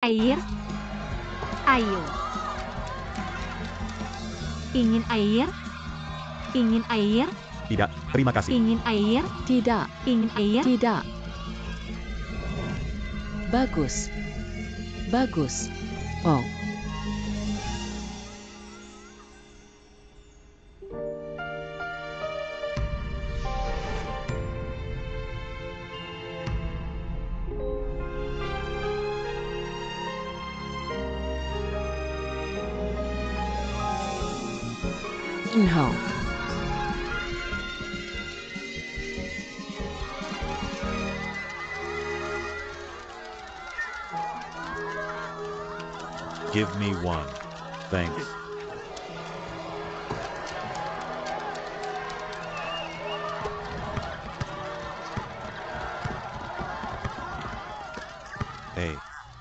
Air? Ayo. Ingin air? Ingin air? Tidak, terima kasih. Ingin air? Tidak. Ingin air? Tidak. Bagus. Bagus. Oh. Inho. Give me one. Thanks.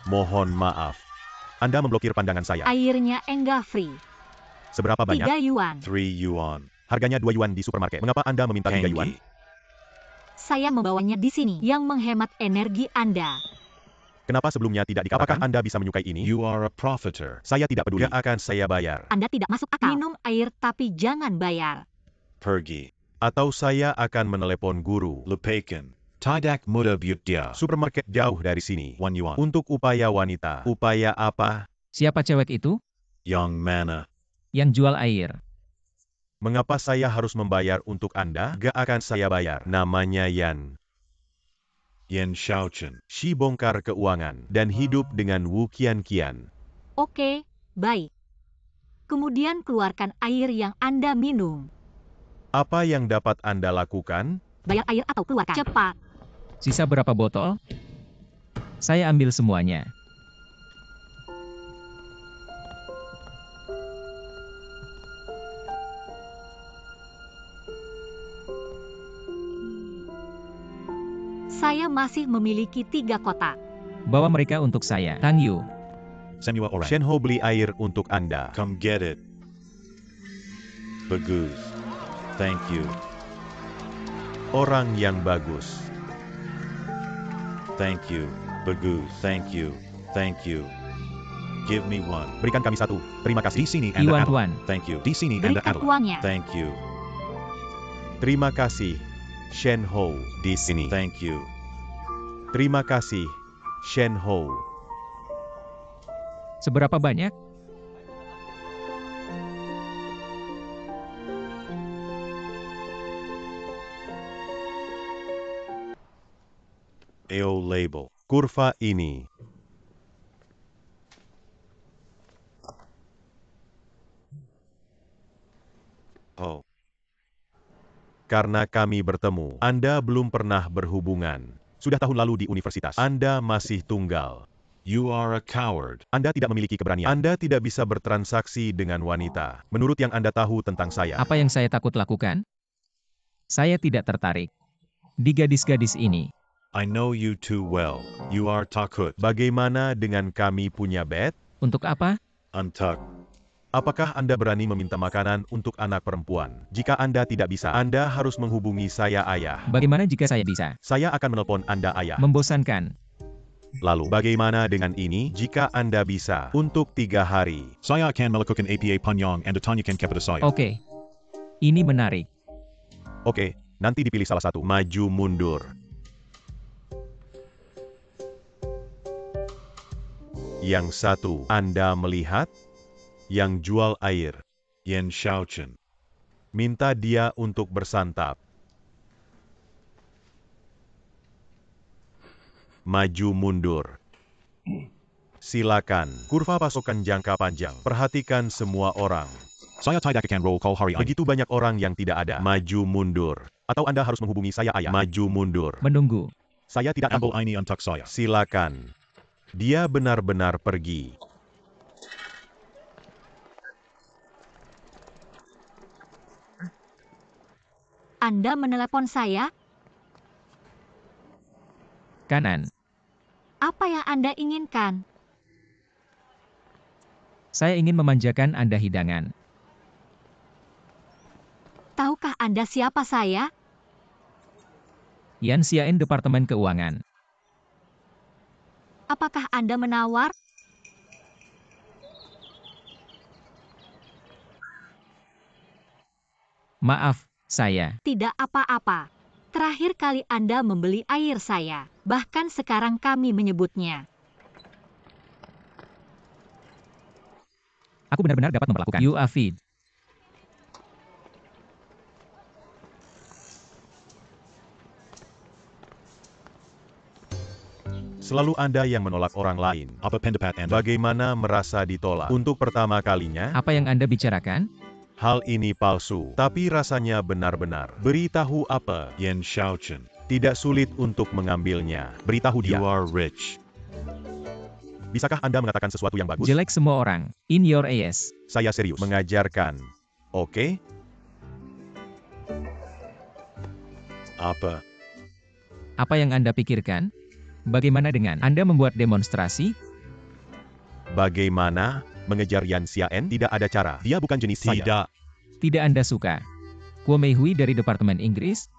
Mohon maaf. Anda memblokir pandangan saya. Airnya enggak free. Seberapa 3 banyak? yuan. 3 yuan. Harganya 2 yuan di supermarket. Mengapa Anda meminta 3 yuan? Kangi. Saya membawanya di sini yang menghemat energi Anda. Kenapa sebelumnya tidak dikatakan? Apakah Anda bisa menyukai ini? You are a profiter. Saya tidak peduli. Gak akan saya bayar. Anda tidak masuk akal. Minum air tapi jangan bayar. Pergi. Atau saya akan menelepon guru. Lepakan. Tidak mudah dia. Supermarket jauh dari sini. 1 yuan. Untuk upaya wanita. Upaya apa? Siapa cewek itu? Yang mana? Yang jual air. Mengapa saya harus membayar untuk Anda? Gak akan saya bayar. Namanya Yan. Yen Shaochen. Shi bongkar keuangan dan hidup dengan Wu Qian. Oke, baik. Kemudian keluarkan air yang Anda minum. Apa yang dapat Anda lakukan? Bayar air atau keluarkan. Cepat. Sisa berapa botol? Saya ambil semuanya. Saya masih memiliki 3 kotak. Bawa mereka untuk saya. Tang Yu. Senua orang. Shenho beli air untuk Anda. Come get it. Bagus. Thank you. Orang yang bagus. Thank you. Bagus. Thank you. Thank you. Give me one. Berikan kami 1. Terima kasih. Di sini Anda Iwan adalah. Tuan. Thank you. Di sini Anda Berikan adalah. uangnya. Thank you. Terima kasih. Shenho. Di sini. Thank you. Terima kasih. Shenho. Seberapa banyak? AO label. Kurva ini. Oh. Karena kami bertemu, Anda belum pernah berhubungan. Sudah tahun lalu di universitas. Anda masih tunggal. You are a coward. Anda tidak memiliki keberanian. Anda tidak bisa bertransaksi dengan wanita. Menurut yang Anda tahu tentang saya. Apa yang saya takut lakukan? Saya tidak tertarik di gadis-gadis ini. I know you too well. You are takut. Bagaimana dengan kami punya bed? Untuk apa? Untuck. Apakah Anda berani meminta makanan untuk anak perempuan? Jika Anda tidak bisa, Anda harus menghubungi saya ayah. Bagaimana jika saya bisa? Saya akan menelpon Anda ayah. Membosankan. Lalu, bagaimana dengan ini? Jika Anda bisa, untuk 3 hari. Saya akan melakukan APA Panyang and ditanyakan kepada saya. Oke. Ini menarik. Oke, nanti dipilih salah satu. Maju mundur. Yang satu, Anda melihat? Yang jual air. Yen Shaochen. Minta dia untuk bersantap. Maju mundur. Silakan. Kurva pasokan jangka panjang. Perhatikan semua orang. Saya tidak akan roll call hari ini. Begitu banyak orang yang tidak ada. Maju mundur. Atau Anda harus menghubungi saya ayah. Maju mundur. Menunggu. Saya tidak Ambil akan. ini untuk saya. Silakan. Dia benar-benar pergi. Anda menelepon saya? Kanan. Apa yang Anda inginkan? Saya ingin memanjakan Anda hidangan. Tahukah Anda siapa saya? Yan Xiain Departemen Keuangan. Apakah Anda menawar? Maaf, saya. Tidak apa-apa. Terakhir kali Anda membeli air saya. Bahkan sekarang kami menyebutnya. Aku benar-benar dapat memperlakukan you Afid. Selalu Anda yang menolak orang lain. Apa pendapat Anda? Bagaimana merasa ditolak? Untuk pertama kalinya, Apa yang Anda bicarakan? hal ini palsu, tapi rasanya benar-benar. Beritahu apa? Yen Xiaochen, Tidak sulit untuk mengambilnya. Beritahu dia. you are rich. Bisakah Anda mengatakan sesuatu yang bagus? Jelek semua orang. In your ass. Saya serius. Mengajarkan. Oke? Apa? Apa yang Anda pikirkan? Bagaimana dengan Anda membuat demonstrasi? Bagaimana? Mengejar Yan Xiaen? Tidak ada cara. Dia bukan jenis saya. Tidak. Tidak Anda suka. Kuo Mei Hui dari Departemen Inggris?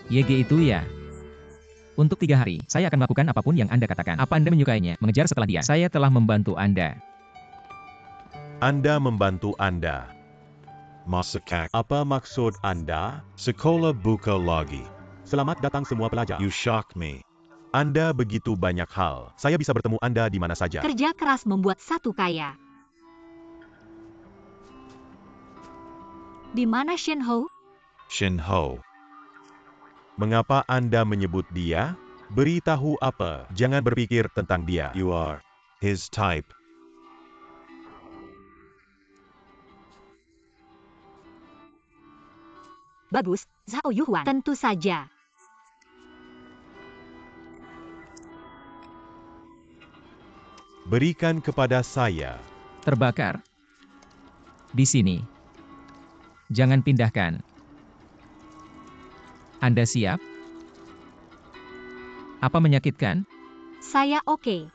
YG itu ya. Untuk 3 hari, saya akan melakukan apapun yang Anda katakan. Apa Anda menyukainya? Mengejar setelah dia. Saya telah membantu Anda. Anda membantu Anda. Masakak. Apa maksud Anda? Sekolah buka lagi. Selamat datang semua pelajar. You shock me. Anda begitu banyak hal. Saya bisa bertemu Anda di mana saja. Kerja keras membuat satu kaya. Di mana Shen Ho? Shin Ho. Mengapa Anda menyebut dia? Beritahu apa? Jangan berpikir tentang dia. You are his type. Bagus, Zhao Yuhuan. Tentu saja. Berikan kepada saya. Terbakar. Di sini. Jangan pindahkan. Anda siap? Apa menyakitkan? Saya oke.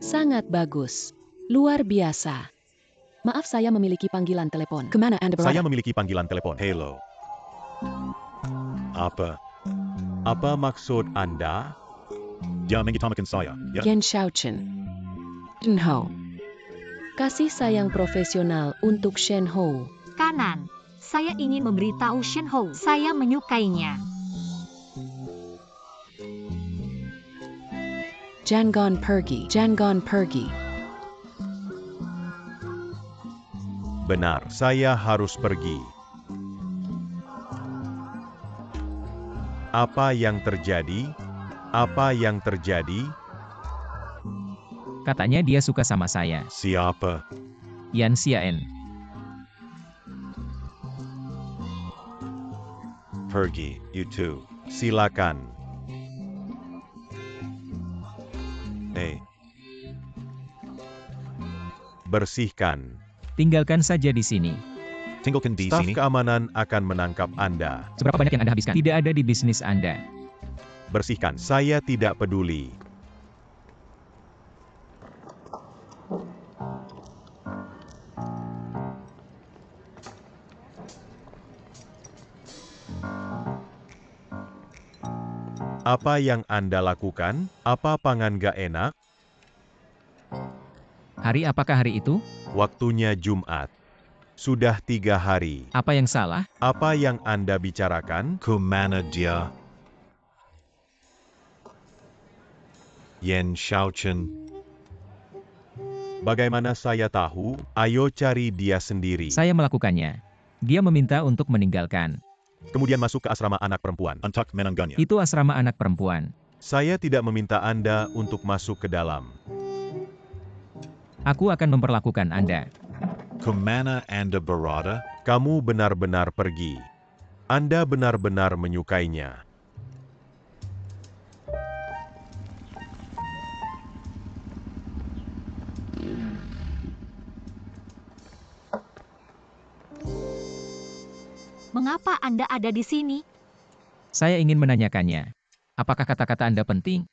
Sangat bagus. Luar biasa. Maaf, saya memiliki panggilan telepon. Kemana Anda berada? Saya memiliki panggilan telepon. Halo. Apa? Apa maksud Anda? Dia mengutamakan saya. Ya. Yan Xiaochen. Shen Ho. Kasih sayang profesional untuk Shen Ho. Kanan. Saya ingin memberitahu Shen Ho. Saya menyukainya. Jangan pergi. Jangan pergi. Benar, saya harus pergi. Apa yang terjadi? Apa yang terjadi? Katanya dia suka sama saya. Siapa? Yan Xiaen. Pergi. You too. Silakan. Hey. Bersihkan. Tinggalkan saja di sini. Tinggalkan di Staf sini. keamanan akan menangkap Anda. Seberapa banyak yang Anda habiskan? Tidak ada di bisnis Anda. Bersihkan. Saya tidak peduli. Apa yang Anda lakukan? Apa pangan gak enak? Hari apakah hari itu? Waktunya Jumat. Sudah 3 hari. Apa yang salah? Apa yang Anda bicarakan? Kumana dia? Yen Xiaochen. Bagaimana saya tahu? Ayo cari dia sendiri. Saya melakukannya. Dia meminta untuk meninggalkan. Kemudian masuk ke asrama anak perempuan. Antak menangganya. Itu asrama anak perempuan. Saya tidak meminta Anda untuk masuk ke dalam. Aku akan memperlakukan Anda. Kumana Anda berada? Kamu benar-benar pergi. Anda benar-benar menyukainya. Mengapa Anda ada di sini? Saya ingin menanyakannya. Apakah kata-kata Anda penting?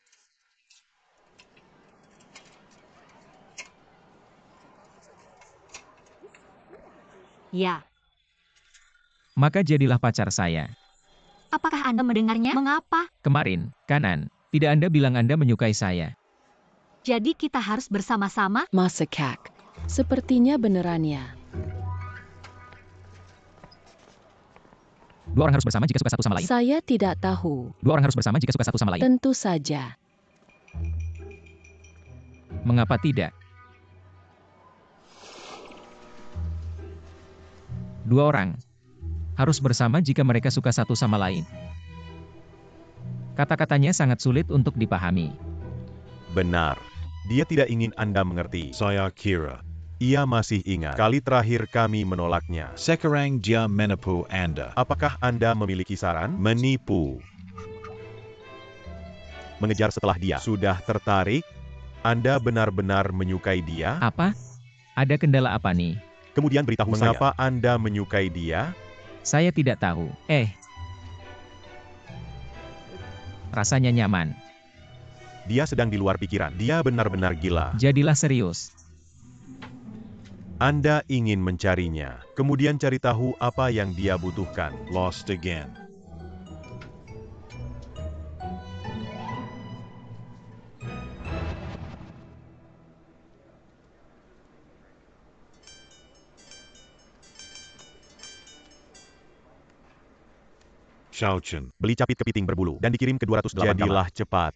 Ya. Maka jadilah pacar saya. Apakah Anda mendengarnya? Mengapa? Kemarin, kanan. Tidak Anda bilang Anda menyukai saya. Jadi kita harus bersama-sama? Masekak. Sepertinya beneran ya. Dua orang harus bersama jika suka satu sama lain. Saya tidak tahu. Dua orang harus bersama jika suka satu sama lain. Tentu saja. Mengapa tidak? Dua orang harus bersama jika mereka suka satu sama lain. Kata-katanya sangat sulit untuk dipahami. Benar. Dia tidak ingin Anda mengerti. Saya kira. Ia masih ingat kali terakhir kami menolaknya. Sekarang dia menipu Anda. Apakah Anda memiliki saran? Menipu. Mengejar setelah dia. Sudah tertarik? Anda benar-benar menyukai dia? Apa? Ada kendala apa nih? Kemudian beritahu mengapa Anda menyukai dia? Saya tidak tahu. Rasanya nyaman. Dia sedang di luar pikiran. Dia benar-benar gila. Jadilah serius. Anda ingin mencarinya, kemudian cari tahu apa yang dia butuhkan. Lost again. Xiaochen. Beli capit kepiting berbulu dan dikirim ke 208 kamar. Jadilah cepat.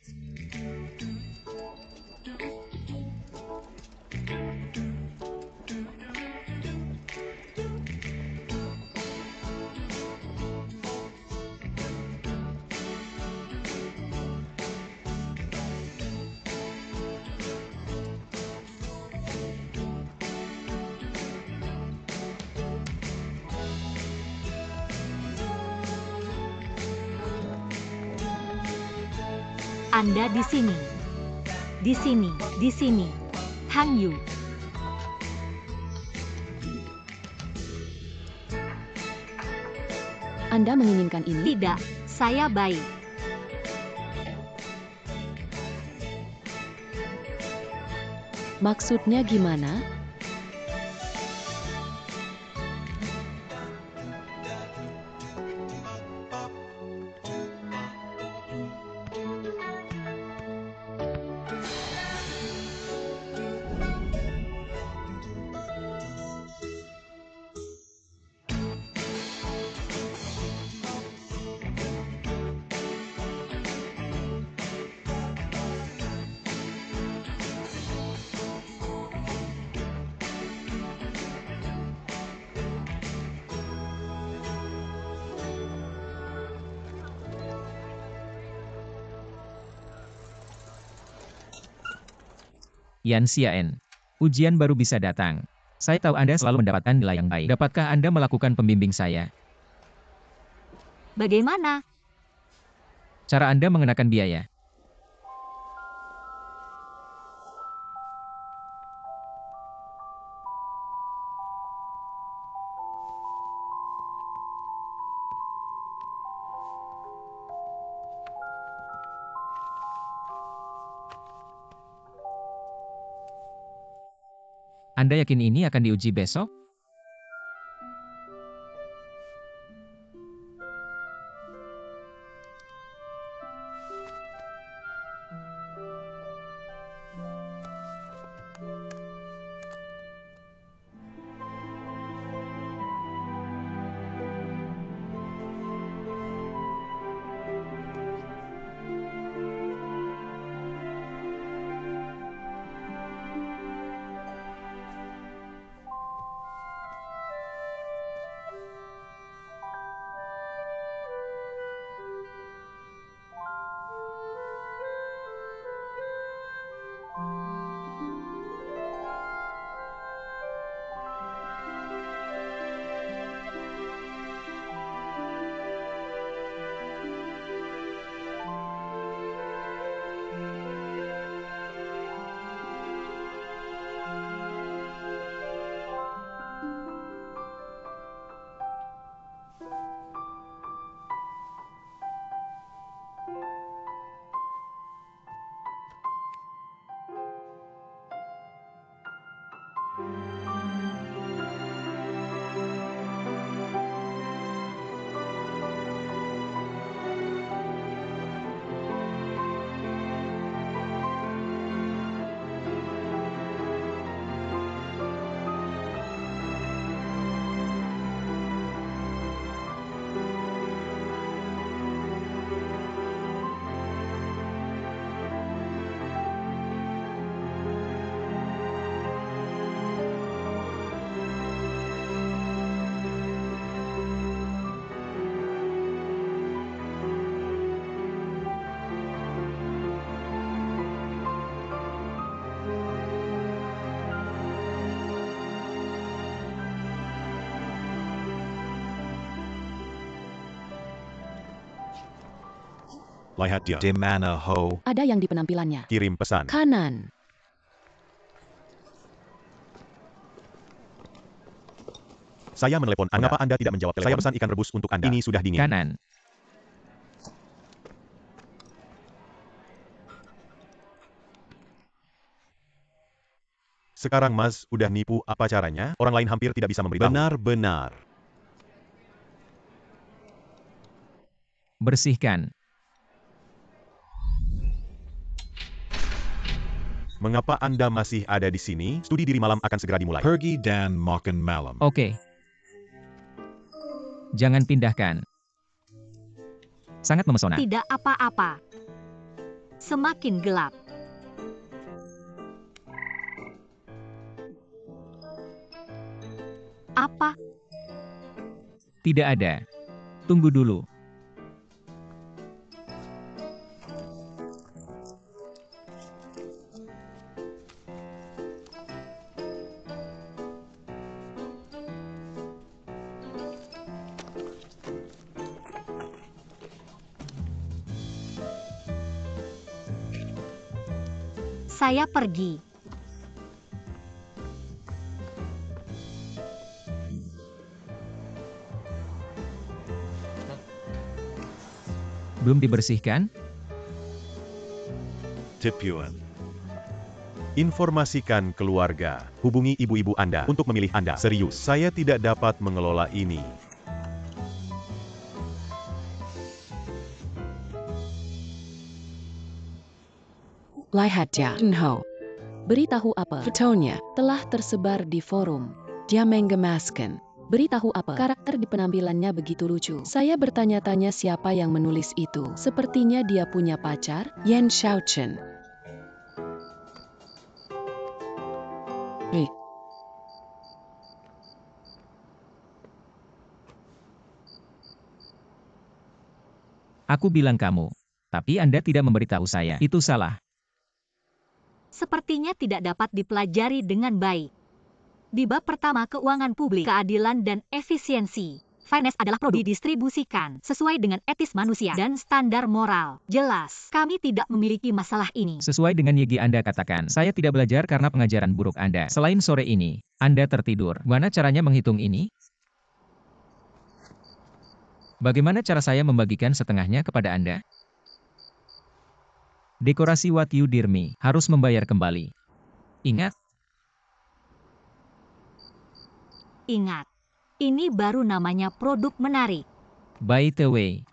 Anda di sini. Di sini, di sini. Hang Yu. Anda menginginkan ini? Tidak, saya baik. Maksudnya gimana? Yan Xiaen. Ujian baru bisa datang. Saya tahu Anda selalu mendapatkan nilai yang baik. Dapatkah Anda melakukan pembimbing saya? Bagaimana? Cara Anda mengenakan biaya. Anda yakin ini akan diuji besok? Lihat dia. Di mana ho? Ada yang di penampilannya. Kirim pesan. Kanan. Saya menelepon Anda. Mengapa Anda tidak menjawab telepon? Saya pesan ikan rebus untuk Anda. Ini sudah dingin. Kanan. Sekarang Mas, udah nipu, apa caranya? Orang lain hampir tidak bisa memberitahu. Benar-benar. Bersihkan. Mengapa Anda masih ada di sini? Studi diri malam akan segera dimulai. Pergi dan makan malam. Oke. Jangan pindahkan. Sangat memesona. Tidak apa-apa. Semakin gelap. Apa? Tidak ada. Tunggu dulu. Saya pergi. Belum dibersihkan? Tipuan. Informasikan keluarga. Hubungi ibu-ibu Anda untuk memilih Anda. Serius, saya tidak dapat mengelola ini. Lihat dia. Ho. Beritahu apa? Fotonya telah tersebar di forum. Dia menggemaskan. Beritahu apa? Karakter di penampilannya begitu lucu. Saya bertanya-tanya siapa yang menulis itu. Sepertinya dia punya pacar, Yan Xiaochen. Aku bilang kamu. Tapi Anda tidak memberitahu saya. Itu salah. Sepertinya tidak dapat dipelajari dengan baik. Di bab pertama keuangan publik, keadilan dan efisiensi, finance adalah produk didistribusikan sesuai dengan etis manusia dan standar moral. Jelas, kami tidak memiliki masalah ini. Sesuai dengan Yegi Anda katakan, saya tidak belajar karena pengajaran buruk Anda. Selain sore ini, Anda tertidur. Mana caranya menghitung ini? Bagaimana cara saya membagikan setengahnya kepada Anda? Dekorasi What You Dear Me harus membayar kembali. Ingat. Ingat, ini baru namanya produk menarik. By the way.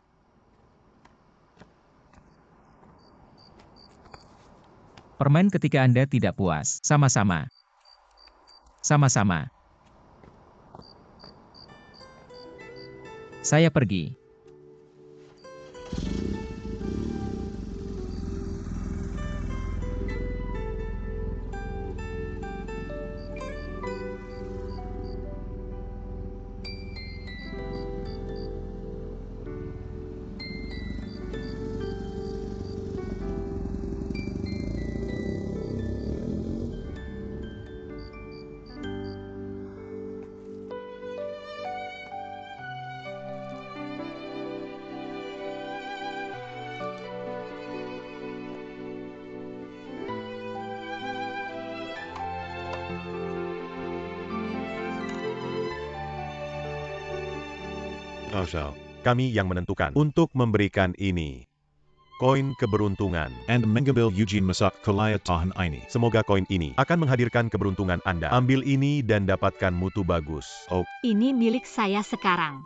Permain ketika Anda tidak puas. Sama-sama. Sama-sama. Saya pergi. Oshao. Kami yang menentukan untuk memberikan ini. Koin keberuntungan. And mengambil Eugene Masak Kalaya Tahan ini. Semoga koin ini akan menghadirkan keberuntungan Anda. Ambil ini dan dapatkan mutu bagus. Oh, Ini milik saya sekarang.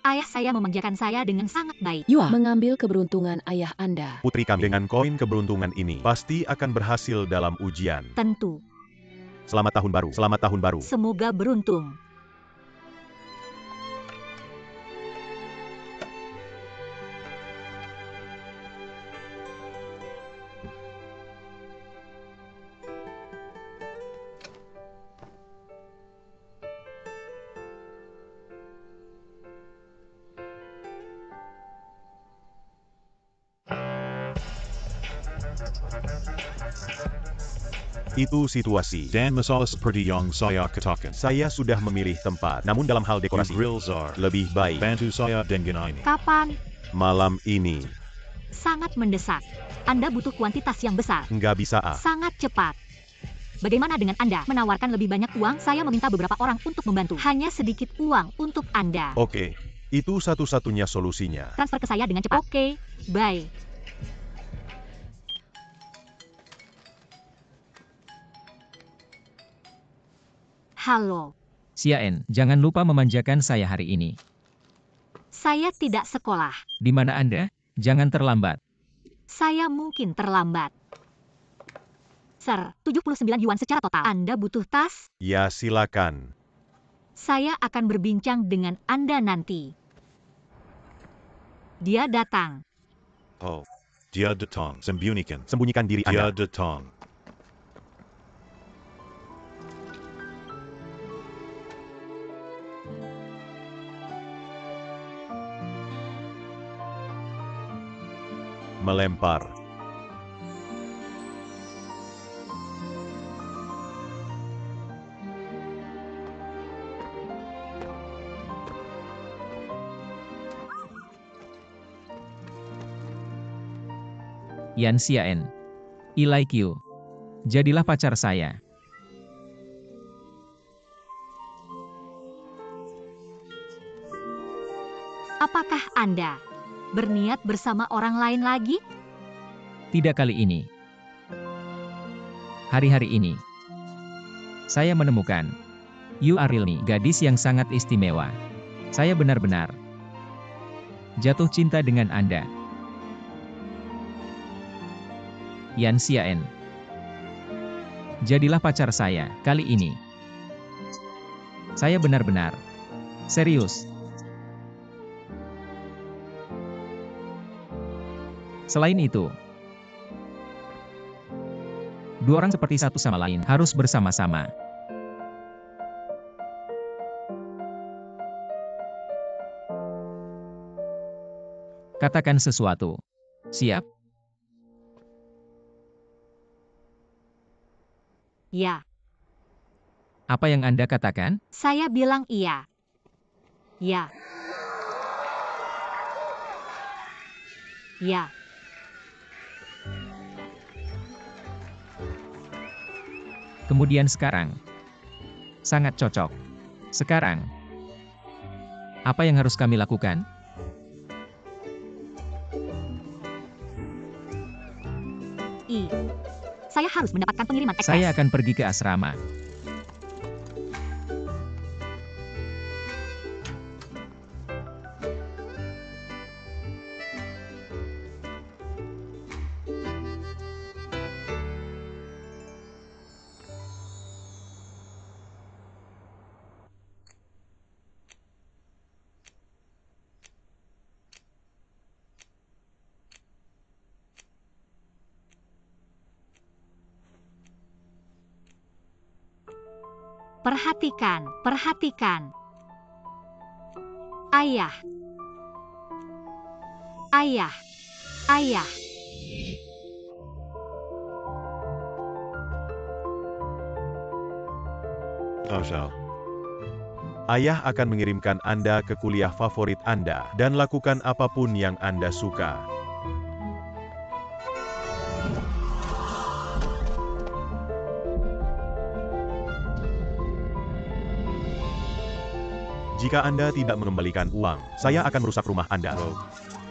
Ayah saya memanjakan saya dengan sangat baik. Yua mengambil keberuntungan ayah Anda. putri kami dengan koin keberuntungan ini pasti akan berhasil dalam ujian. Tentu, Selamat tahun baru. Selamat tahun baru. semoga beruntung. Itu situasi. Dan masalah seperti yang saya katakan. Saya sudah memilih tempat. Namun dalam hal dekorasi, Grill Czar. lebih baik Bantu saya dengan ini. Kapan? malam ini. Sangat mendesak. Anda butuh kuantitas yang besar. Nggak bisa, A. Sangat cepat. Bagaimana dengan Anda menawarkan lebih banyak uang? Saya meminta beberapa orang untuk membantu. Hanya sedikit uang untuk Anda. Oke, itu satu-satunya solusinya. Transfer ke saya dengan cepat. Oke, bye. Halo, Xiaen, jangan lupa memanjakan saya hari ini. saya tidak sekolah. Di mana Anda? Jangan terlambat. Saya mungkin terlambat. Sir, 79 yuan secara total. Anda butuh tas? Ya, silakan. Saya akan berbincang dengan Anda nanti. Dia datang. Oh. Dia datang. Sembunyikan. Sembunyikan diri Dia Anda. datang. Melempar. Yan Xiaen. I like you. Jadilah pacar saya. Apakah Anda berniat bersama orang lain lagi? Tidak kali ini. Hari-hari ini. Saya menemukan. You are really gadis yang sangat istimewa. Saya benar-benar jatuh cinta dengan Anda. Yan Xiaen. Jadilah pacar saya kali ini. Saya benar-benar serius. Selain itu, dua orang seperti satu sama lain harus bersama-sama. Katakan sesuatu. Siap? Ya, Apa yang Anda katakan? saya bilang iya. Ya. Ya. Kemudian sekarang. Sangat cocok. Sekarang. Apa yang harus kami lakukan? Saya harus mendapatkan pengiriman ekspres. Saya akan pergi ke asrama. Perhatikan, perhatikan. Ayah. Ayah. Ayah. Asal. Ayah akan mengirimkan Anda ke kuliah favorit Anda dan lakukan apapun yang Anda suka. Jika Anda tidak mengembalikan uang, saya akan merusak rumah Anda.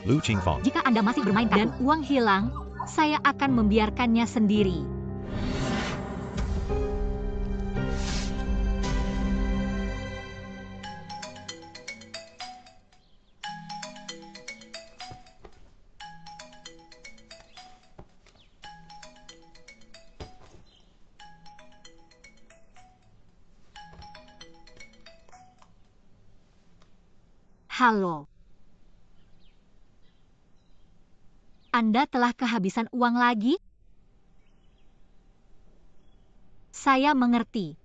Lu Qingfang. Jika Anda masih bermain dan uang hilang, saya akan membiarkannya sendiri. Halo. Anda telah kehabisan uang lagi? Saya mengerti.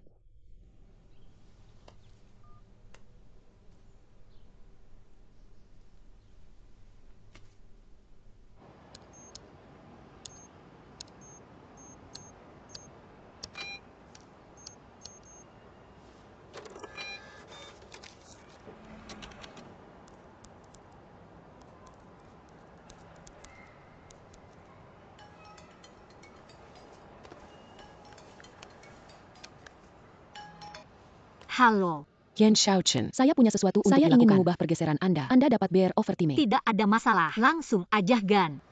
Halo, Yan Xiaochen, saya punya sesuatu untuk dilakukan. Saya ingin mengubah pergeseran Anda. Anda dapat bear over time. tidak ada masalah. Langsung aja, Gan.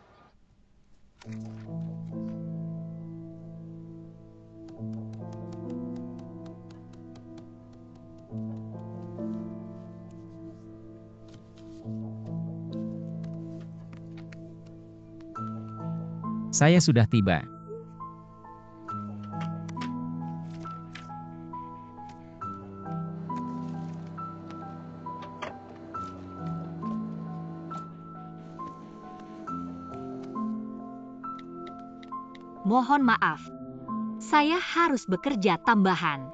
Saya sudah tiba. Mohon maaf. Saya harus bekerja tambahan.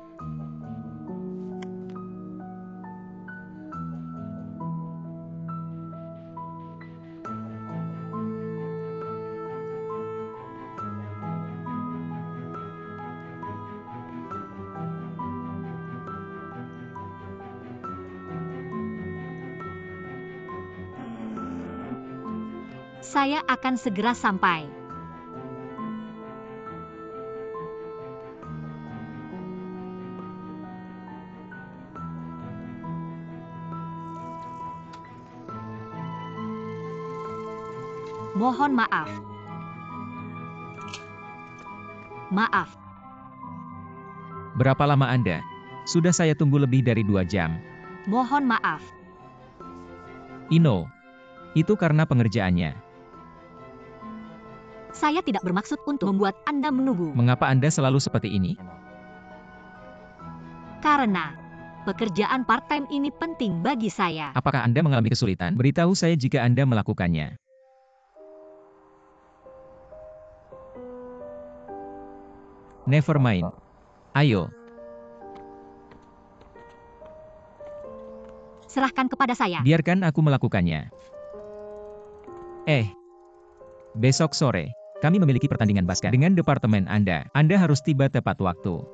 Saya akan segera sampai. Mohon maaf. Maaf. Berapa lama Anda? Sudah saya tunggu lebih dari 2 jam. Mohon maaf. Ino. Itu karena pengerjaannya. Saya tidak bermaksud untuk membuat Anda menunggu. Mengapa Anda selalu seperti ini? Karena pekerjaan part-time ini penting bagi saya. Apakah Anda mengalami kesulitan? Beritahu saya jika Anda melakukannya. Never mind. Ayo. Serahkan kepada saya. Biarkan aku melakukannya. Besok sore, kami memiliki pertandingan basket dengan departemen Anda. Anda harus tiba tepat waktu.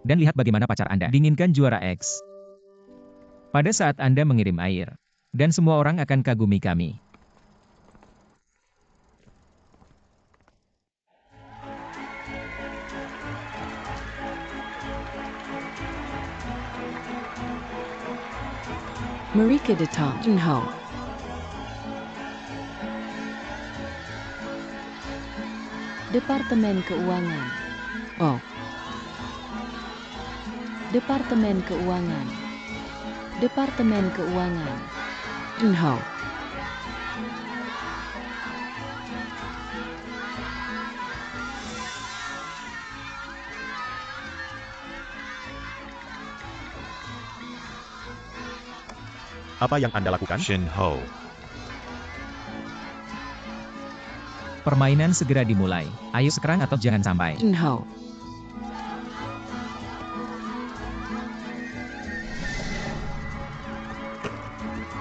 Dan lihat bagaimana pacar Anda dinginkan juara X. Pada saat Anda mengirim air. Dan semua orang akan kagumi kami. Marika Datang, Junho. Departemen Keuangan. Oh. Departemen Keuangan. Departemen Keuangan. Junho. Apa yang Anda lakukan? Shin Ho. Permainan segera dimulai. Ayo sekarang atau jangan sampai. Junho.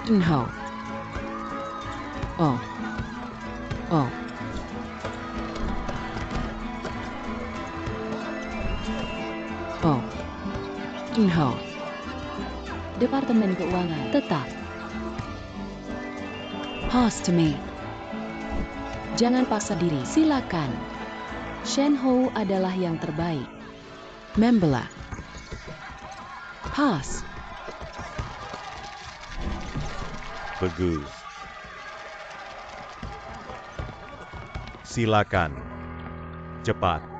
Junho. Oh. Oh. Oh. Junho. Departemen Keuangan tetap. Pass to me. Jangan paksa diri, silakan. Shen Ho adalah yang terbaik. Membela. Pass. Bagus. Silakan. Cepat.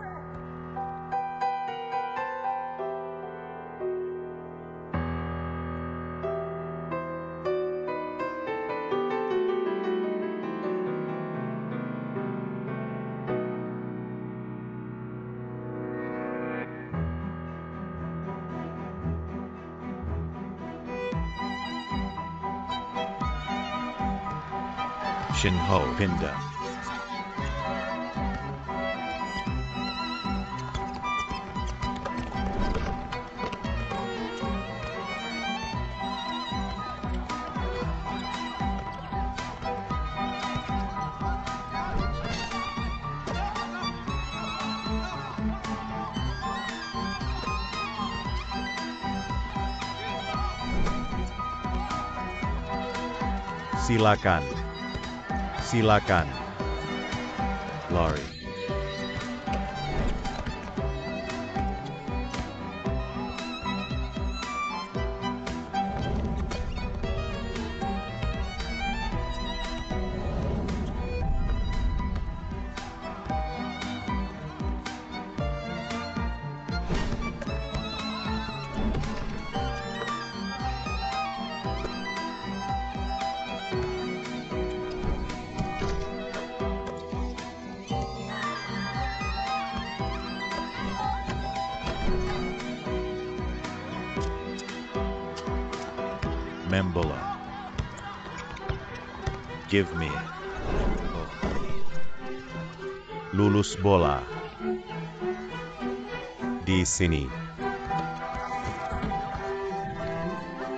Shin Ho Pinda. Silakan. Silakan. Lori. Main bola. Give me. Oh. Lulus bola. Di sini.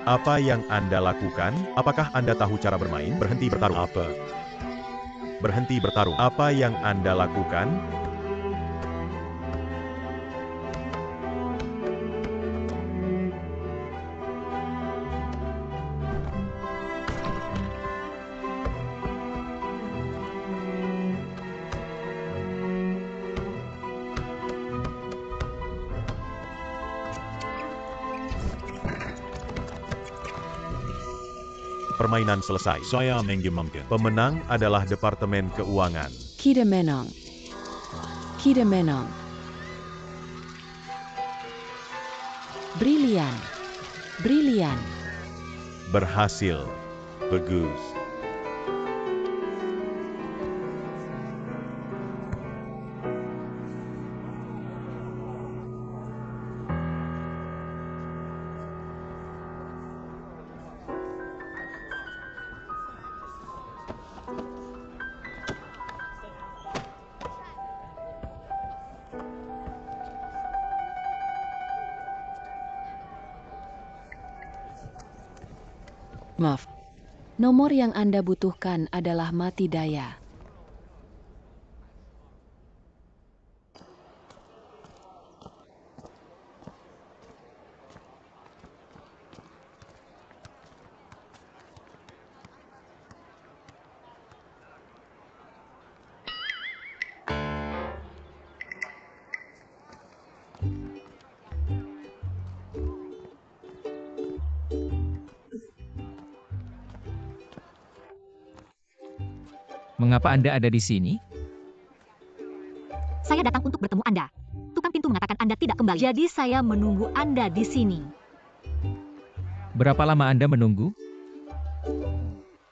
Apa yang Anda lakukan? Apakah Anda tahu cara bermain? Berhenti bertarung. Apa? Berhenti bertarung. Apa yang Anda lakukan? Permainan selesai. Saya mengirimkan. Pemenang adalah Departemen Keuangan. Kita menang. Kita menang. Brilian. Brilian. Berhasil. Bagus. Maaf. Nomor yang Anda butuhkan adalah mati daya. Mengapa Anda ada di sini? Saya datang untuk bertemu Anda. Tukang pintu mengatakan Anda tidak kembali. Jadi saya menunggu Anda di sini. Berapa lama Anda menunggu?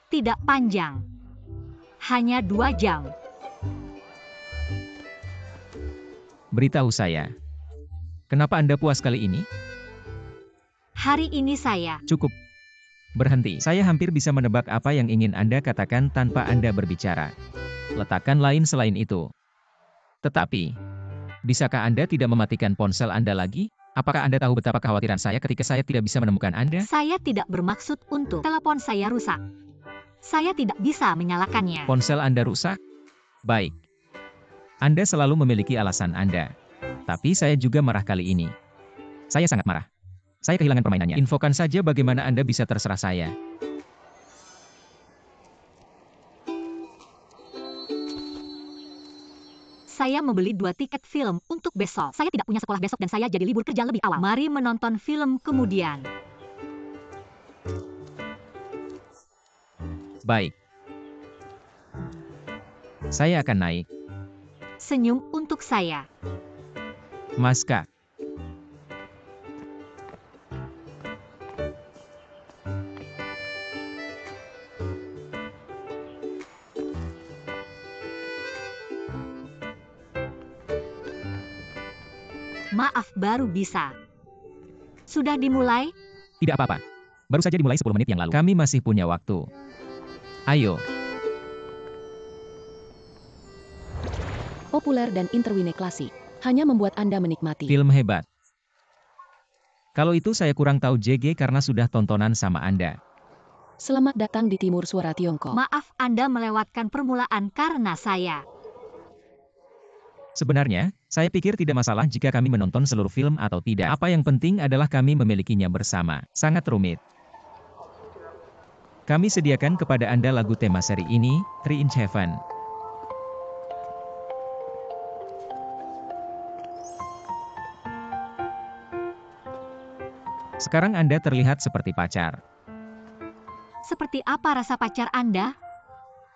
Tidak panjang. Hanya 2 jam. Beritahu saya. Kenapa Anda puas kali ini? Hari ini saya. Cukup. Berhenti. Saya hampir bisa menebak apa yang ingin Anda katakan tanpa Anda berbicara. Letakkan lain selain itu. Tetapi, bisakah Anda tidak mematikan ponsel Anda lagi? Apakah Anda tahu betapa kekhawatiran saya ketika saya tidak bisa menemukan Anda? Saya tidak bermaksud untuk telepon saya rusak. Saya tidak bisa menyalakannya. Ponsel Anda rusak? Baik. Anda selalu memiliki alasan Anda. Tapi saya juga marah kali ini. Saya sangat marah. Saya kehilangan permainannya. Infokan saja bagaimana Anda bisa terserah saya. Saya membeli 2 tiket film untuk besok. Saya tidak punya sekolah besok dan saya jadi libur kerja lebih awal. Mari menonton film kemudian. Baik. Saya akan naik. Senyum untuk saya. Maska. Maaf, baru bisa. Sudah dimulai? Tidak apa-apa. Baru saja dimulai 10 menit yang lalu. Kami masih punya waktu. Ayo. Populer dan interwine klasik. Hanya membuat Anda menikmati. Film hebat. Kalau itu saya kurang tahu JG karena sudah tontonan sama Anda. Selamat datang di Timur Suara Tiongkok. Maaf, Anda melewatkan permulaan karena saya. Sebenarnya, saya pikir tidak masalah jika kami menonton seluruh film atau tidak. Apa yang penting adalah kami memilikinya bersama. Sangat rumit. Kami sediakan kepada Anda lagu tema seri ini, 3 Inch Heaven. Sekarang Anda terlihat seperti pacar. Seperti apa rasa pacar Anda?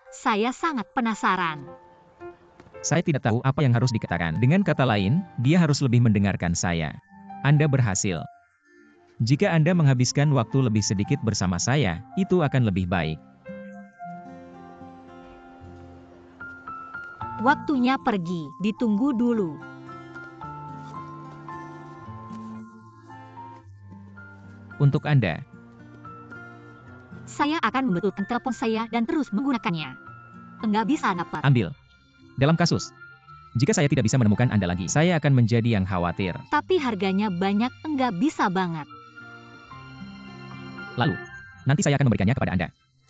Saya sangat penasaran. Saya tidak tahu apa yang harus dikatakan. Dengan kata lain, dia harus lebih mendengarkan saya. Anda berhasil. Jika Anda menghabiskan waktu lebih sedikit bersama saya, itu akan lebih baik. Waktunya pergi, ditunggu dulu. Untuk Anda. Saya akan membetulkan telepon saya dan terus menggunakannya. Enggak bisa dapat. Ambil. Dalam kasus, jika saya tidak bisa menemukan Anda lagi, saya akan menjadi yang khawatir. Tapi harganya banyak, enggak bisa banget. Lalu, nanti saya akan memberikannya kepada Anda.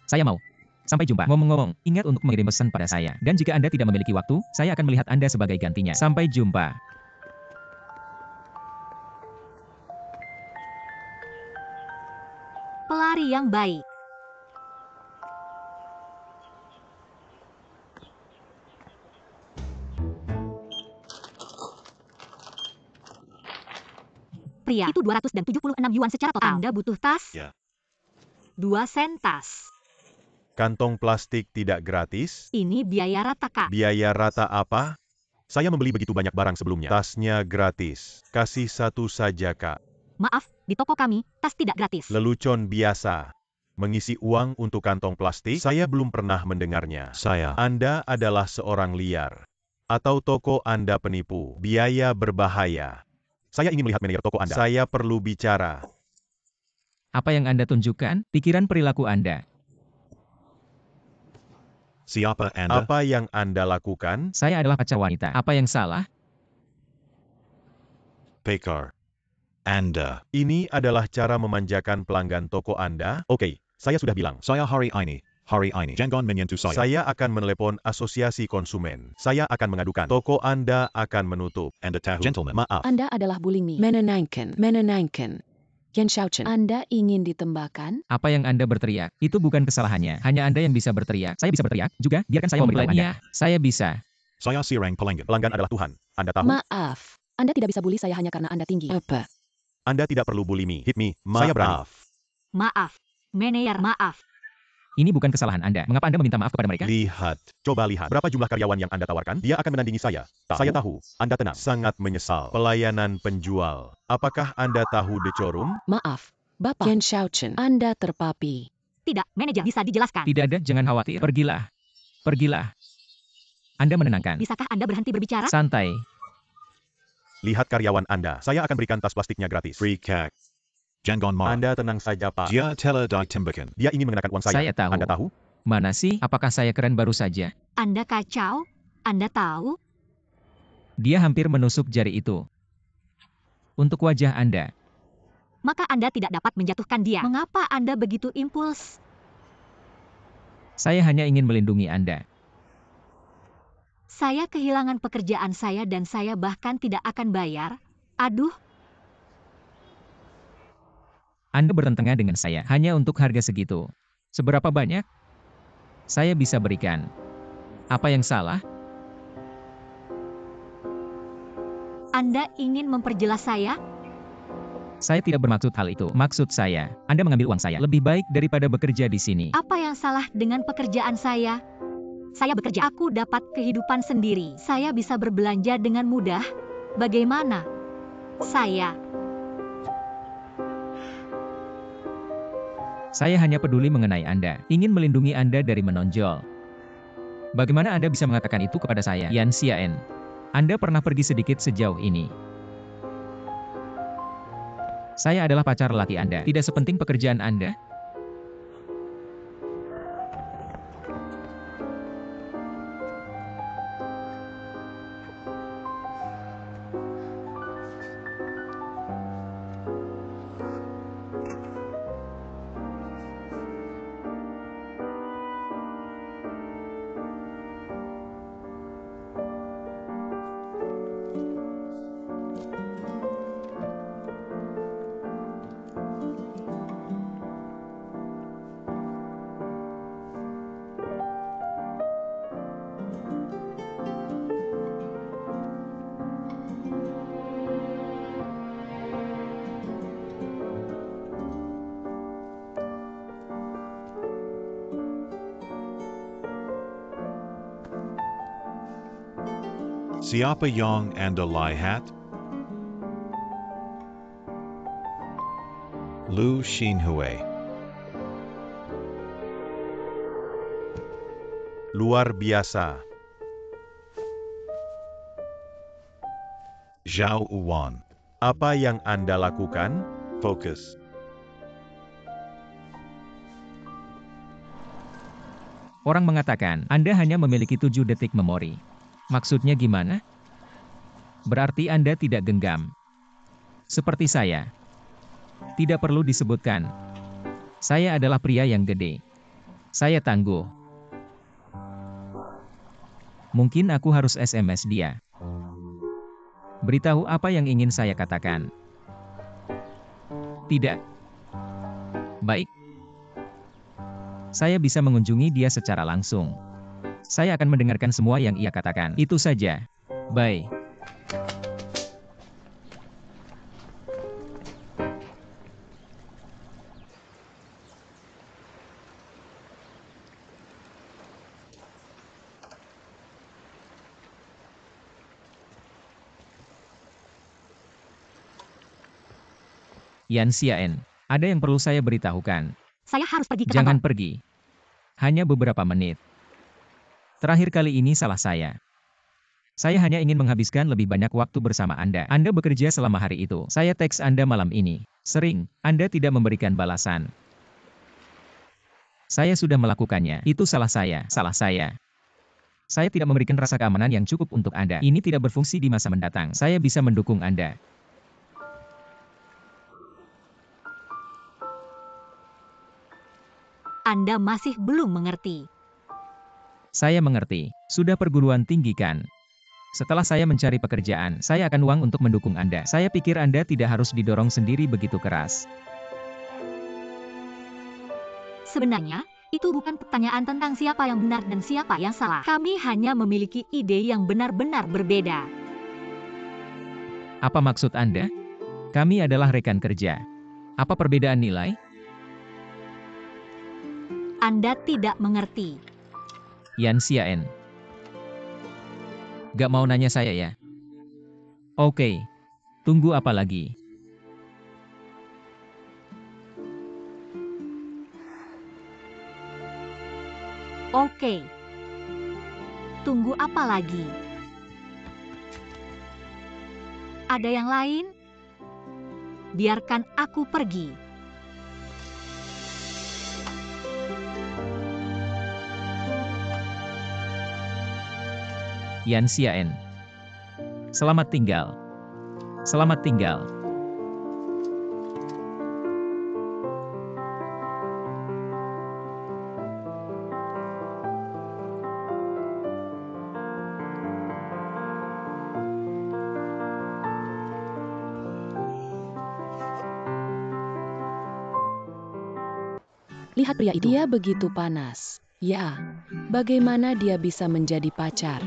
Saya mau. Sampai jumpa. Ngomong-ngomong, ingat untuk mengirim pesan pada saya. Dan jika Anda tidak memiliki waktu, saya akan melihat Anda sebagai gantinya. Sampai jumpa. Pelari yang baik. Pria, itu 276 yuan secara total. Anda butuh tas? Ya. 2 sen tas. Kantong plastik tidak gratis? Ini biaya rata, Kak. Biaya rata apa? Saya membeli begitu banyak barang sebelumnya. Tasnya gratis. Kasih satu saja, Kak. Maaf, di toko kami, tas tidak gratis. Lelucon biasa. Mengisi uang untuk kantong plastik? Saya belum pernah mendengarnya. Anda adalah seorang liar. Atau toko Anda penipu. Biaya berbahaya. Saya ingin melihat manajer toko Anda. Saya perlu bicara. Apa yang Anda tunjukkan? Pikiran perilaku Anda. Siapa Anda? Apa yang Anda lakukan? Saya adalah pacar wanita. Apa yang salah? Pekar. Anda. Ini adalah cara memanjakan pelanggan toko Anda? Oke, saya sudah bilang. Saya hari ini. Jangan menyentuh saya. Saya akan menelepon asosiasi konsumen. Saya akan mengadukan. Toko Anda akan menutup. Anda tahu. Gentlemen. Maaf. Anda adalah bulimi. Menenangkan. Genshauchen. Anda ingin ditembakan? Apa yang Anda berteriak? Itu bukan kesalahannya. Hanya Anda yang bisa berteriak. Saya bisa berteriak juga. Biarkan saya memberitahu Anda. Saya bisa. Saya sirang pelanggan. Pelanggan adalah Tuhan. Anda tahu? Maaf. Anda tidak bisa bully saya hanya karena Anda tinggi. Apa? Anda tidak perlu bully me. Hit me. Saya berani. Maaf. Manajer, maaf. Ini bukan kesalahan Anda. Mengapa Anda meminta maaf kepada mereka? Lihat. Coba lihat. Berapa jumlah karyawan yang Anda tawarkan? Dia akan menandingi saya. Saya tahu. Anda tenang. Sangat menyesal. Pelayanan penjual. Apakah Anda tahu The Showroom? Maaf. Bapak Genshauchen. Anda terpapi. Tidak, manajer bisa dijelaskan. Tidak ada, jangan khawatir. Pergilah. Pergilah. Anda menenangkan. Bisakah Anda berhenti berbicara? Santai. Lihat karyawan Anda. Saya akan berikan tas plastiknya gratis. Free cash. Jangan marah. Anda tenang saja, Pak. Dia telah ditembakan. Dia ingin mengenakan uang saya. Saya tahu. Anda tahu? Mana sih? Apakah saya keren baru saja? Anda kacau? Anda tahu? Dia hampir menusuk jari itu. Untuk wajah Anda. Maka Anda tidak dapat menjatuhkan dia. Mengapa Anda begitu impuls? Saya hanya ingin melindungi Anda. Saya kehilangan pekerjaan saya dan saya bahkan tidak akan bayar. Aduh, Anda bertentangan dengan saya hanya untuk harga segitu. Seberapa banyak? Saya bisa berikan. Apa yang salah? Anda ingin memperjelas saya? Saya tidak bermaksud hal itu. Maksud saya, Anda mengambil uang saya. Lebih baik daripada bekerja di sini. Apa yang salah dengan pekerjaan saya? Saya bekerja. Aku dapat kehidupan sendiri. Saya bisa berbelanja dengan mudah. Bagaimana? Saya hanya peduli mengenai Anda. Ingin melindungi Anda dari menonjol. Bagaimana Anda bisa mengatakan itu kepada saya? Yan Xiaen. Anda pernah pergi sedikit sejauh ini. Saya adalah pacar lelaki Anda. Tidak sepenting pekerjaan Anda. Siapa yang Anda lihat? Lu Xinhui. Luar biasa. Zhao Uwan. Apa yang Anda lakukan? Fokus. Orang mengatakan, Anda hanya memiliki 7 detik memori. Maksudnya gimana? Berarti Anda tidak genggam. Seperti saya. Tidak perlu disebutkan. Saya adalah pria yang gede. Saya tangguh. Mungkin aku harus SMS dia. Beritahu apa yang ingin saya katakan. Tidak. Baik. Saya bisa mengunjungi dia secara langsung. Saya akan mendengarkan semua yang ia katakan. Itu saja. Bye. Yan Xiaen, ada yang perlu saya beritahukan. Saya harus pergi ke Jangan kantor. pergi. Hanya beberapa menit. Terakhir kali ini salah saya. Saya hanya ingin menghabiskan lebih banyak waktu bersama Anda. Anda bekerja selama hari itu. Saya teks Anda malam ini. Sering, Anda tidak memberikan balasan. Saya sudah melakukannya. Itu salah saya. Salah saya. Saya tidak memberikan rasa keamanan yang cukup untuk Anda. Ini tidak berfungsi di masa mendatang. Saya bisa mendukung Anda. Anda masih belum mengerti. Saya mengerti. Sudah perguruan tinggi kan? Setelah saya mencari pekerjaan, saya akan uang untuk mendukung Anda. Saya pikir Anda tidak harus didorong sendiri begitu keras. Sebenarnya, itu bukan pertanyaan tentang siapa yang benar dan siapa yang salah. Kami hanya memiliki ide yang benar-benar berbeda. Apa maksud Anda? Kami adalah rekan kerja. Apa perbedaan nilai? Anda tidak mengerti. Yan Xiaen. Gak mau nanya saya ya? Oke. Tunggu apa lagi? Oke. Tunggu apa lagi? Ada yang lain? Biarkan aku pergi. Yan Xiaen. Selamat tinggal. Selamat tinggal. Lihat pria itu. Dia begitu panas. Ya, bagaimana dia bisa menjadi pacar?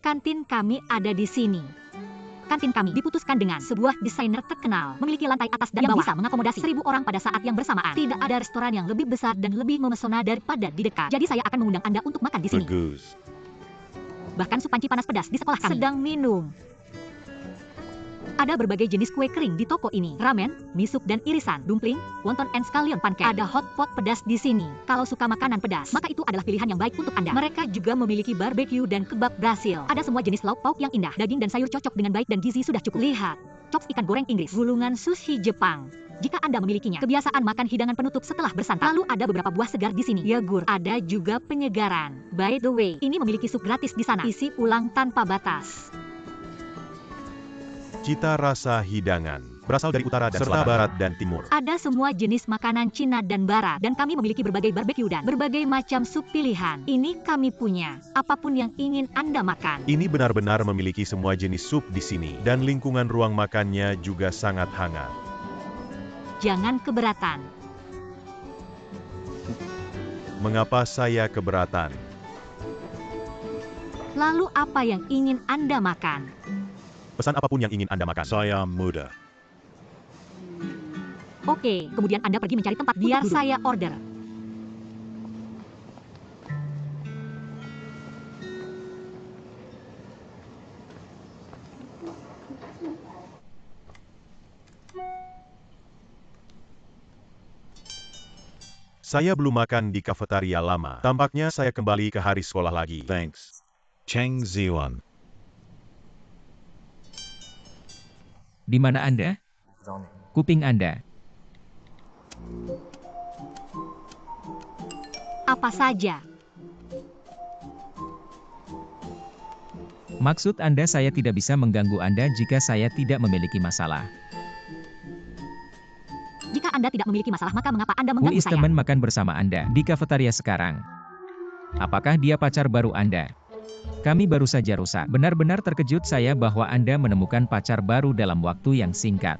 Kantin kami ada di sini. Kantin kami diputuskan dengan sebuah desainer terkenal, memiliki lantai atas dan bawah, bisa mengakomodasi 1.000 orang pada saat yang bersamaan. Tidak ada restoran yang lebih besar dan lebih memesona daripada di dekat. Jadi saya akan mengundang Anda untuk makan di sini. Bagus. Bahkan sup panci panas pedas di sekolah kami. Sedang minum. Ada berbagai jenis kue kering di toko ini. Ramen, mie sup dan irisan, dumpling, wonton and scallion pancake. Ada hot pot pedas di sini. Kalau suka makanan pedas, maka itu adalah pilihan yang baik untuk Anda. Mereka juga memiliki barbecue dan kebab Brasil. Ada semua jenis lauk pauk yang indah. Daging dan sayur cocok dengan baik dan gizi sudah cukup. Lihat, chops ikan goreng Inggris, gulungan sushi Jepang. Jika Anda memilikinya, kebiasaan makan hidangan penutup setelah bersantap. Lalu ada beberapa buah segar di sini. Yogurt, ada juga penyegaran. By the way, ini memiliki sup gratis di sana. Isi ulang tanpa batas. Cita rasa hidangan berasal dari utara dan serta barat dan timur. Ada semua jenis makanan Cina dan barat, dan kami memiliki berbagai barbecue dan berbagai macam sup pilihan. Ini kami punya, apapun yang ingin Anda makan. Ini benar-benar memiliki semua jenis sup di sini, dan lingkungan ruang makannya juga sangat hangat. Jangan keberatan. Mengapa saya keberatan? Lalu apa yang ingin Anda makan? Pesan apapun yang ingin Anda makan. Saya muda. Oke, kemudian Anda pergi mencari tempat biar saya order. Saya belum makan di kafetaria lama. Tampaknya saya kembali ke hari sekolah lagi. Thanks. Cheng Ziwan. Di mana Anda? Kuping Anda. Apa saja? Maksud Anda saya tidak bisa mengganggu Anda jika saya tidak memiliki masalah. Jika Anda tidak memiliki masalah, maka mengapa Anda Who mengganggu is saya? teman makan bersama Anda di kafetaria sekarang? Apakah dia pacar baru Anda? Kami baru saja rusak. Benar-benar terkejut saya bahwa Anda menemukan pacar baru dalam waktu yang singkat.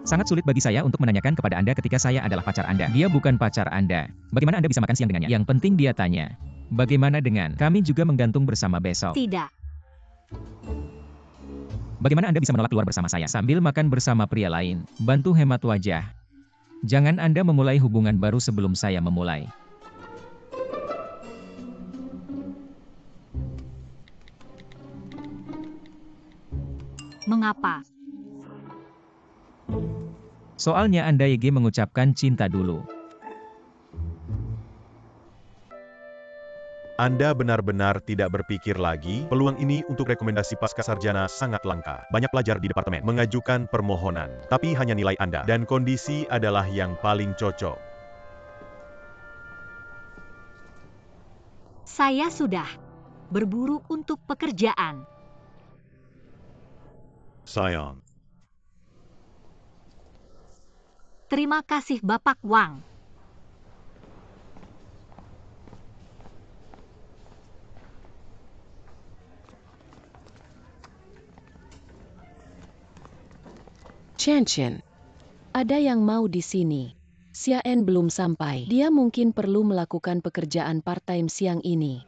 Sangat sulit bagi saya untuk menanyakan kepada Anda ketika saya adalah pacar Anda. Dia bukan pacar Anda. Bagaimana Anda bisa makan siang dengannya? Yang penting dia tanya. Bagaimana dengan kami juga menggantung bersama besok? Tidak. Bagaimana Anda bisa menolak keluar bersama saya sambil makan bersama pria lain? Bantu hemat wajah. Jangan Anda memulai hubungan baru sebelum saya memulai. Mengapa? Soalnya Anda YG mengucapkan cinta dulu. Anda benar-benar tidak berpikir lagi, peluang ini untuk rekomendasi pasca sarjana sangat langka. Banyak pelajar di departemen mengajukan permohonan, tapi hanya nilai Anda dan kondisi adalah yang paling cocok. Saya sudah berburu untuk pekerjaan. Sion. Terima kasih Bapak Wang. Chen. Ada yang mau di sini. Xian belum sampai. Dia mungkin perlu melakukan pekerjaan part-time siang ini.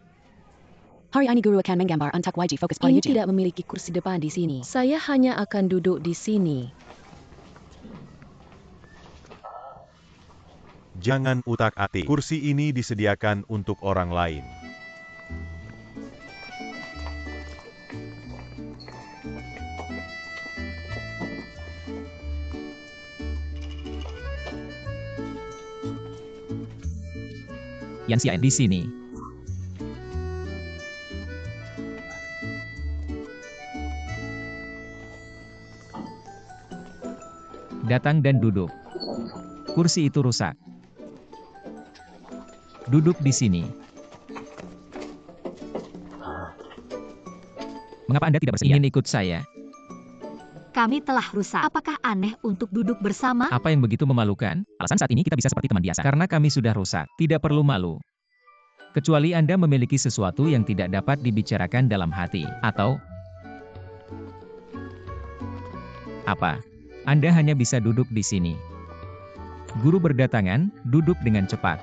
Hari ini guru akan menggambar untuk YG fokus pada Ini ujian. tidak memiliki kursi depan di sini. Saya hanya akan duduk di sini. Jangan utak-atik. Kursi ini disediakan untuk orang lain. Yan Xian di sini. Datang dan duduk. Kursi itu rusak. Duduk di sini. Mengapa Anda tidak bersedia? Ingin ikut saya? Kami telah rusak. Apakah aneh untuk duduk bersama? Apa yang begitu memalukan? Alasan saat ini kita bisa seperti teman biasa. Karena kami sudah rusak. Tidak perlu malu. Kecuali Anda memiliki sesuatu yang tidak dapat dibicarakan dalam hati. Atau apa? Anda hanya bisa duduk di sini. Guru berdatangan, duduk dengan cepat.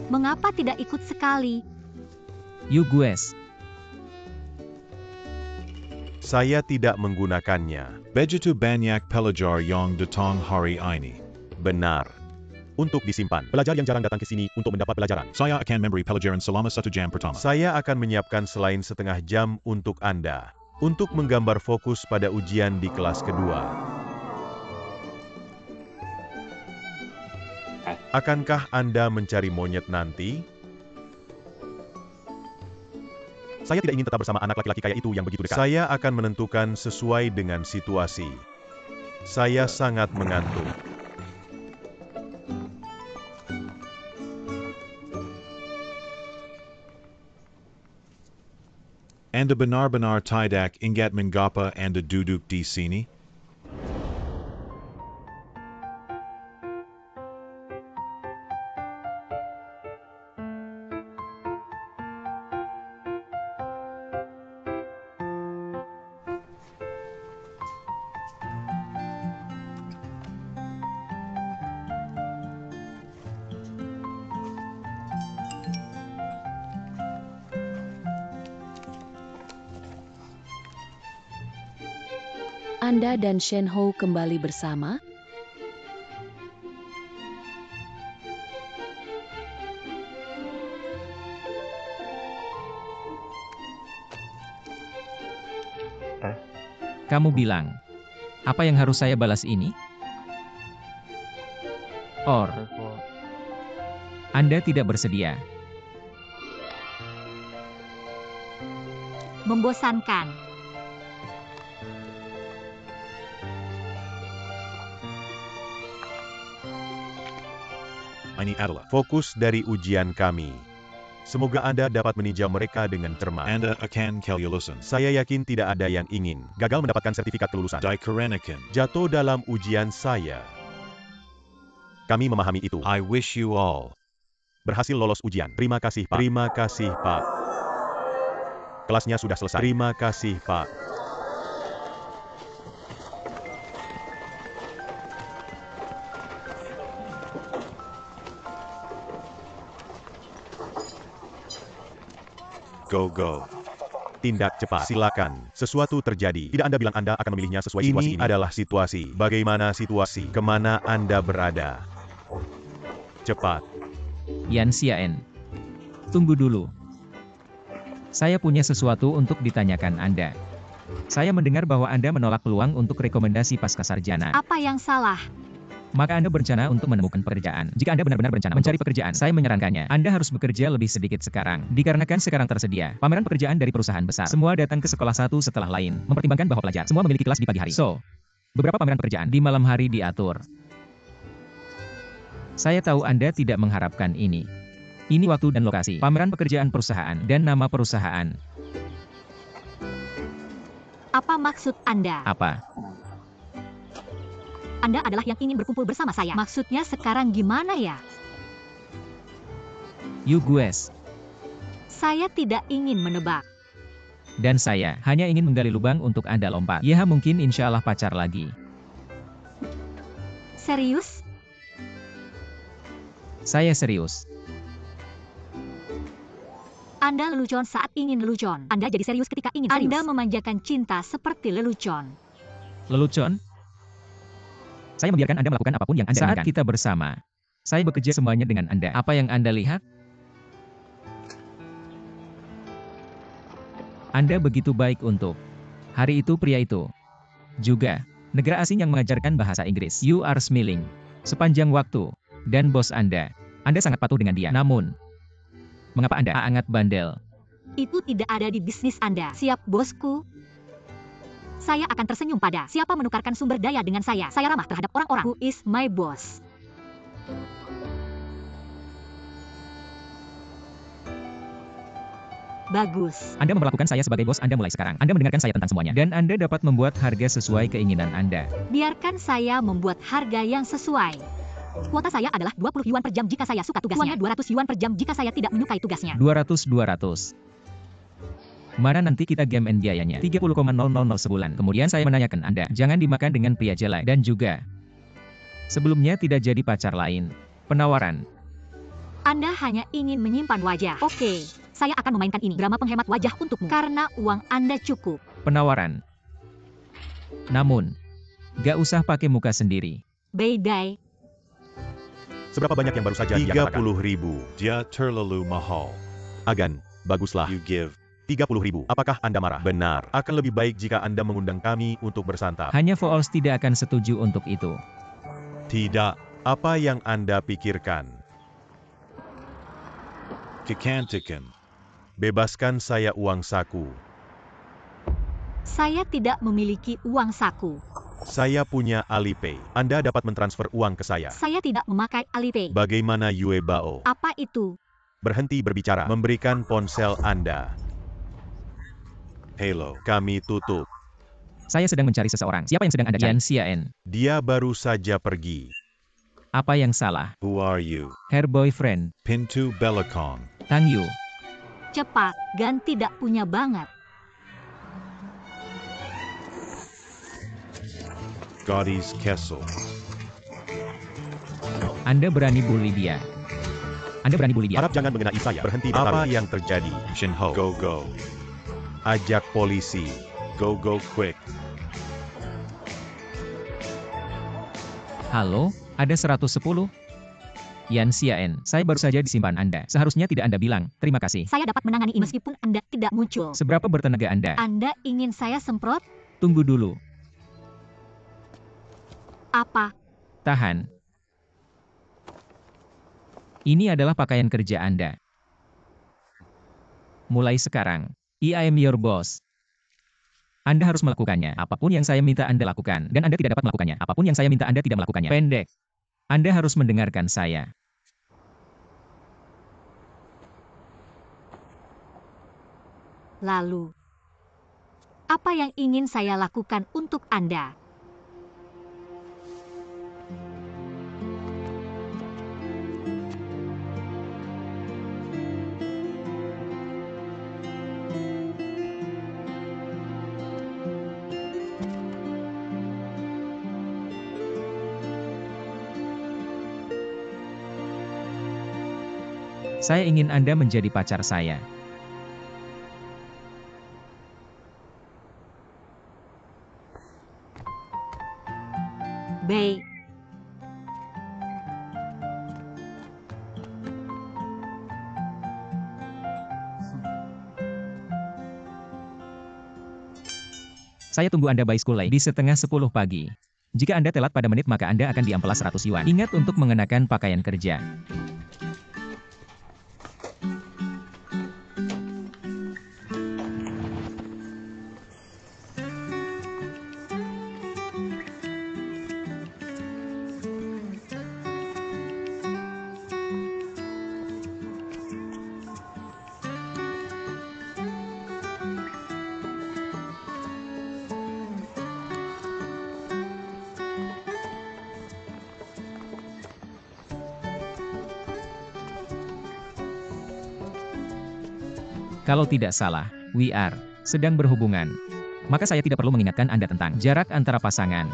Mengapa tidak ikut sekali? Yu Gues. Saya tidak menggunakannya. Begitu banyak pelajar yang datang hari ini. Benar. Untuk disimpan. Pelajar yang jarang datang ke sini untuk mendapat pelajaran. Saya akan memberi pelajaran selama 1 jam pertama. Saya akan menyiapkan selain setengah jam untuk Anda. Untuk menggambar fokus pada ujian di kelas kedua. Akankah Anda mencari monyet nanti? Saya tidak ingin tetap bersama anak laki-laki kaya itu yang begitu dekat. Saya akan menentukan sesuai dengan situasi. Saya sangat mengantuk. Anda benar-benar tidak ingat mengapa Anda duduk di sini? Anda dan Shen Ho kembali bersama? Kamu bilang, apa yang harus saya balas ini? Or, Anda tidak bersedia. Membosankan. Ini adalah fokus dari ujian kami. Semoga Anda dapat meninjau mereka dengan cermat. Anda akan kelulusan. Saya yakin tidak ada yang ingin gagal mendapatkan sertifikat kelulusan. Dikeranakan. Jatuh dalam ujian saya. Kami memahami itu. I wish you all. Berhasil lolos ujian. Terima kasih, Pak. Terima kasih, Pak. Kelasnya sudah selesai. Terima kasih, Pak. Go go. Tindak cepat. Silakan. Sesuatu terjadi. Tidak Anda bilang Anda akan memilihnya sesuai situasi ini. Ini adalah situasi. Bagaimana situasi? Kemana Anda berada? Cepat. Yan Xian. Tunggu dulu. Saya punya sesuatu untuk ditanyakan Anda. Saya mendengar bahwa Anda menolak peluang untuk rekomendasi pasca sarjana. Apa yang salah? Maka Anda berencana untuk menemukan pekerjaan. Jika Anda benar-benar berencana mencari pekerjaan, saya menyarankannya, Anda harus bekerja lebih sedikit sekarang. Dikarenakan sekarang tersedia pameran pekerjaan dari perusahaan besar. Semua datang ke sekolah satu setelah lain, mempertimbangkan bahwa pelajar semua memiliki kelas di pagi hari. So, beberapa pameran pekerjaan di malam hari diatur. Saya tahu Anda tidak mengharapkan ini. Ini waktu dan lokasi, pameran pekerjaan perusahaan, dan nama perusahaan. Apa maksud Anda? Apa? Anda adalah yang ingin berkumpul bersama saya. Maksudnya sekarang gimana ya? You guys. Saya tidak ingin menebak. Dan saya hanya ingin menggali lubang untuk Anda lompat. Ya mungkin insya Allah pacar lagi. Serius? Saya serius. Anda lelucon saat ingin lelucon. Anda jadi serius ketika ingin serius. Anda memanjakan cinta seperti lelucon. Lelucon? Saya membiarkan Anda melakukan apapun yang Anda inginkan. Saat kita bersama, saya bekerja semuanya dengan Anda. Apa yang Anda lihat? Anda begitu baik untuk hari itu pria itu. Juga, negara asing yang mengajarkan bahasa Inggris. You are smiling. Sepanjang waktu. Dan bos Anda sangat patuh dengan dia. Namun, mengapa Anda sangat bandel? Itu tidak ada di bisnis Anda. Siap, bosku. Saya akan tersenyum pada siapa menukarkan sumber daya dengan saya. Saya ramah terhadap orang-orang. Who is my boss? Bagus. Anda memperlakukan saya sebagai bos Anda mulai sekarang. Anda mendengarkan saya tentang semuanya. Dan Anda dapat membuat harga sesuai keinginan Anda. Biarkan saya membuat harga yang sesuai. Kuota saya adalah 20 yuan per jam jika saya suka tugasnya. 200 yuan per jam jika saya tidak menyukai tugasnya. 200. Mana nanti kita game and biayanya 30,000 sebulan. Kemudian saya menanyakan Anda, jangan dimakan dengan pria jelek. Dan juga, sebelumnya tidak jadi pacar lain. Penawaran. Anda hanya ingin menyimpan wajah. Oke, saya akan memainkan ini. Drama penghemat wajah untukmu. Karena uang Anda cukup. Penawaran. Namun, gak usah pakai muka sendiri. Beidai. Seberapa banyak yang baru saja dia katakan? 30.000. Dia terlalu mahal. Agan, baguslah. You give 30.000. Apakah Anda marah? Benar. Akan lebih baik jika Anda mengundang kami untuk bersantap. Hanya Fools tidak akan setuju untuk itu. Tidak. Apa yang Anda pikirkan? kekantikan. Bebaskan saya uang saku. Saya tidak memiliki uang saku. Saya punya Alipay. Anda dapat mentransfer uang ke saya. Saya tidak memakai Alipay. Bagaimana Yue Bao? Apa itu? Berhenti berbicara. Memberikan ponsel Anda. Halo. Kami tutup. Saya sedang mencari seseorang. Siapa yang sedang Anda cari? Yan Xian. Dia baru saja pergi. Apa yang salah? Who are you? Her boyfriend. Pintu Belakang. Tang Yu. Cepat, Gan tidak punya banget. Gaudis Kessel. Anda berani bully dia. Anda berani bully dia. Harap jangan mengenai saya. Berhenti bertarung. Apa yang terjadi? Shinho. Go go. Ajak polisi. Go go quick. Halo, ada 110? Yan Xian, saya baru saja disimpan Anda. Seharusnya tidak Anda bilang, terima kasih. Saya dapat menangani ini meskipun Anda tidak muncul. Seberapa bertenaga Anda? Anda ingin saya semprot? Tunggu dulu. Apa? Tahan. Ini adalah pakaian kerja Anda. Mulai sekarang, I am your boss. Anda harus melakukannya. Apapun yang saya minta Anda lakukan, dan Anda tidak dapat melakukannya. Apapun yang saya minta Anda tidak melakukannya. Pendek. Anda harus mendengarkan saya. Lalu, apa yang ingin saya lakukan untuk Anda? Saya ingin Anda menjadi pacar saya. Baik. Saya tunggu Anda by school di setengah 10 pagi. Jika Anda telat pada menit maka Anda akan diamplas 100 yuan. Ingat untuk mengenakan pakaian kerja. Kalau tidak salah, we are sedang berhubungan. Maka saya tidak perlu mengingatkan Anda tentang jarak antara pasangan.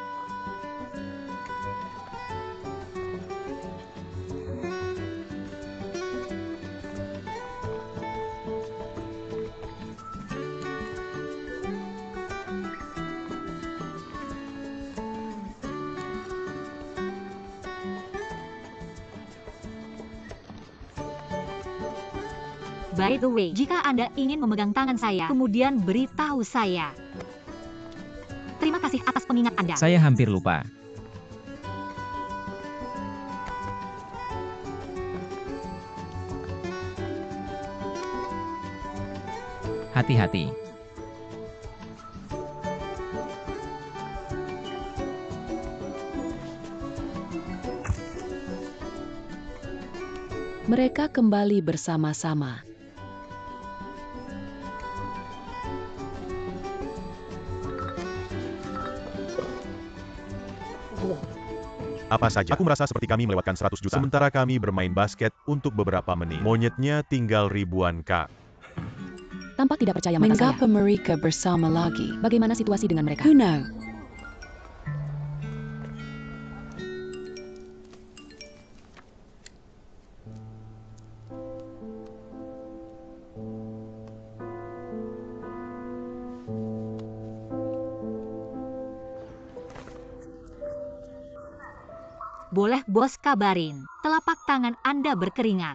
By the way, jika Anda ingin memegang tangan saya, kemudian beritahu saya. Terima kasih atas pengingat Anda. Saya hampir lupa. Hati-hati. Mereka kembali bersama-sama. Apa saja. Aku merasa seperti kami melewatkan 100 juta. Sementara kami bermain basket untuk beberapa menit. Monyetnya tinggal ribuan kak. Tampak tidak percaya mata saya. Mengapa mereka bersama lagi? Bagaimana situasi dengan mereka? Who know? Boleh bos kabarin, telapak tangan Anda berkeringat.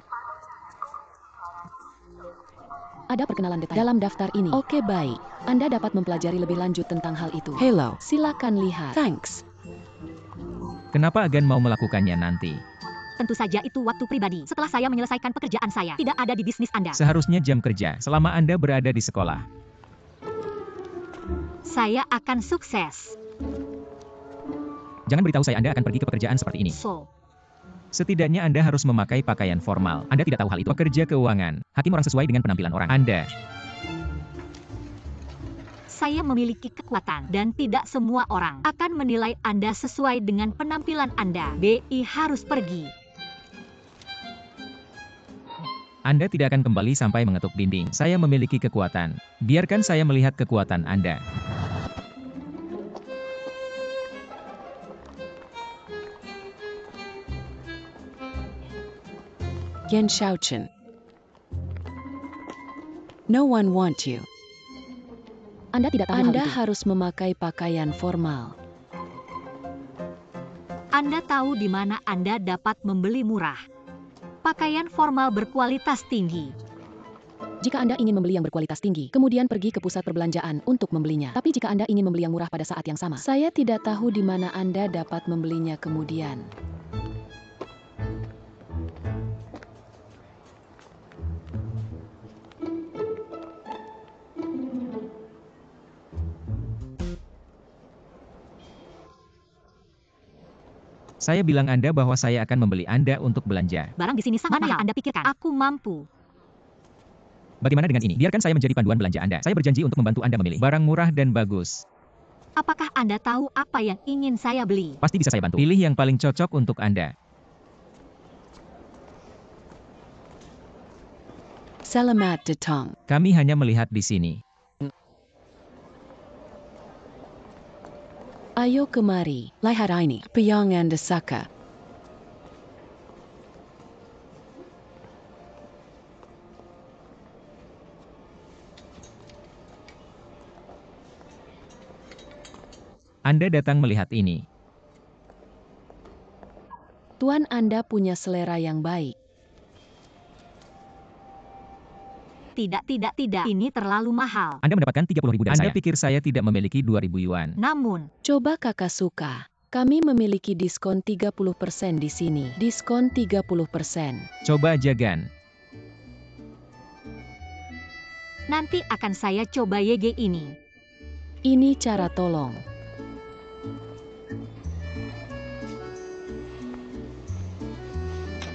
Ada perkenalan detail dalam daftar ini. Oke, baik. Anda dapat mempelajari lebih lanjut tentang hal itu. Hello, silakan lihat. Thanks. Kenapa agen mau melakukannya nanti? Tentu saja itu waktu pribadi. Setelah saya menyelesaikan pekerjaan saya, tidak ada di bisnis Anda. Seharusnya jam kerja, selama Anda berada di sekolah. Saya akan sukses. Jangan beritahu saya Anda akan pergi ke pekerjaan seperti ini. So, Setidaknya Anda harus memakai pakaian formal. Anda tidak tahu hal itu. Pekerja keuangan, hakim orang sesuai dengan penampilan orang Anda. saya memiliki kekuatan dan tidak semua orang akan menilai Anda sesuai dengan penampilan Anda. BI harus pergi. Anda tidak akan kembali sampai mengetuk dinding. Saya memiliki kekuatan. Biarkan saya melihat kekuatan Anda. Yan Xiaochen. No one want you. Anda tidak tahu Anda hal itu. harus memakai pakaian formal. Anda tahu di mana Anda dapat membeli murah. Pakaian formal berkualitas tinggi. Jika Anda ingin membeli yang berkualitas tinggi, kemudian pergi ke pusat perbelanjaan untuk membelinya. Tapi jika Anda ingin membeli yang murah pada saat yang sama, saya tidak tahu di mana Anda dapat membelinya kemudian. Saya bilang Anda bahwa saya akan membeli Anda untuk belanja. Barang di sini sangat mahal. Mana yang Anda pikirkan? Aku mampu. Bagaimana dengan ini? Biarkan saya menjadi panduan belanja Anda. Saya berjanji untuk membantu Anda memilih barang murah dan bagus. Apakah Anda tahu apa yang ingin saya beli? Pasti bisa saya bantu. Pilih yang paling cocok untuk Anda. Selamat datang. Kami hanya melihat di sini. Ayo kemari, lihat ini, Pyongan Desaka. Anda datang melihat ini. Tuan Anda punya selera yang baik. Tidak. Ini terlalu mahal. Anda mendapatkan 30.000 dari Anda saya. Pikir saya tidak memiliki 2.000 yuan. Namun, Coba Kakak suka. Kami memiliki diskon 30% di sini. Diskon 30%. Coba Jagan. nanti akan saya coba YG ini. Ini cara tolong.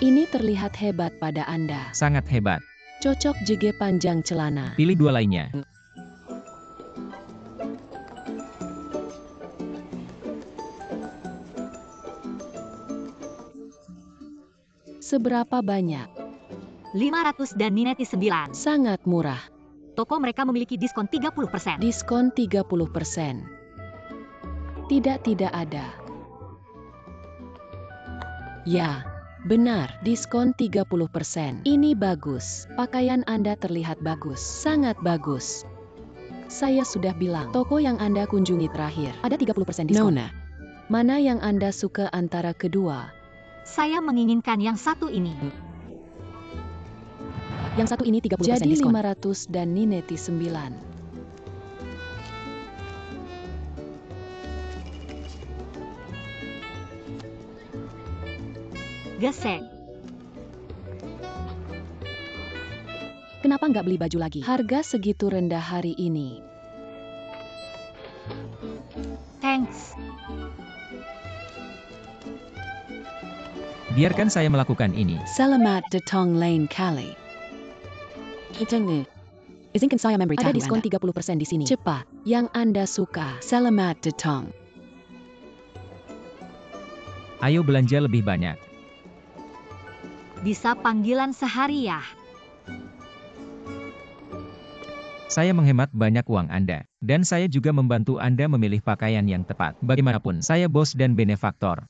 Ini terlihat hebat pada Anda. Sangat hebat. Cocok jege panjang celana. Pilih dua lainnya. Seberapa banyak? 500 dan Nineti 9. Sangat murah. Toko mereka memiliki diskon 30%. Diskon 30%. Tidak ada. Ya, benar, diskon 30%. Ini bagus. Pakaian Anda terlihat bagus. Sangat bagus. Saya sudah bilang, toko yang Anda kunjungi terakhir ada 30% diskon. Nona, mana yang Anda suka antara kedua? Saya menginginkan yang satu ini. Yang satu ini 30% Jadi diskon. Jadi 500 dan Nineti 9. Gesek. Kenapa nggak beli baju lagi? Harga segitu rendah hari ini. Thanks. Biarkan saya melakukan ini. Selamat datang lain kali. Izinkan saya memberitahu Ada diskon Anda. 30% di sini. Cepat, yang Anda suka. Selamat datang. Ayo belanja lebih banyak. Bisa panggilan sehari ya. Saya menghemat banyak uang Anda. Dan saya juga membantu Anda memilih pakaian yang tepat. Bagaimanapun, saya bos dan benefaktor.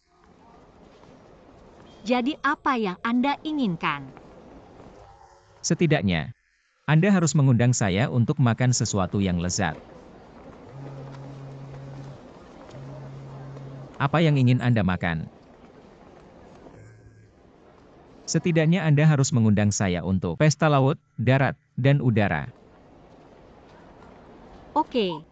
Jadi apa yang Anda inginkan? Setidaknya, Anda harus mengundang saya untuk makan sesuatu yang lezat. Apa yang ingin Anda makan? Setidaknya Anda harus mengundang saya untuk pesta laut, darat, dan udara. Oke.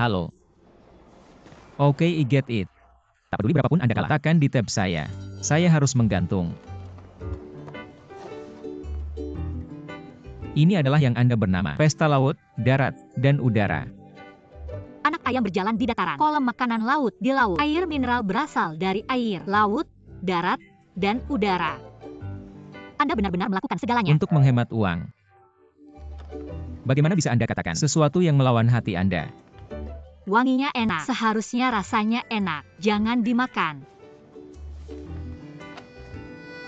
Halo. Oke, I get it. Tak peduli berapapun Anda katakan di tab saya. Saya harus menggantung. Ini adalah yang Anda bernama pesta laut, darat, dan udara. Anak ayam berjalan di dataran. Kolam makanan laut di laut. Air mineral berasal dari air, laut, darat, dan udara. Anda benar-benar melakukan segalanya. Untuk menghemat uang. Bagaimana bisa Anda katakan sesuatu yang melawan hati Anda? Wanginya enak. Seharusnya rasanya enak. Jangan dimakan.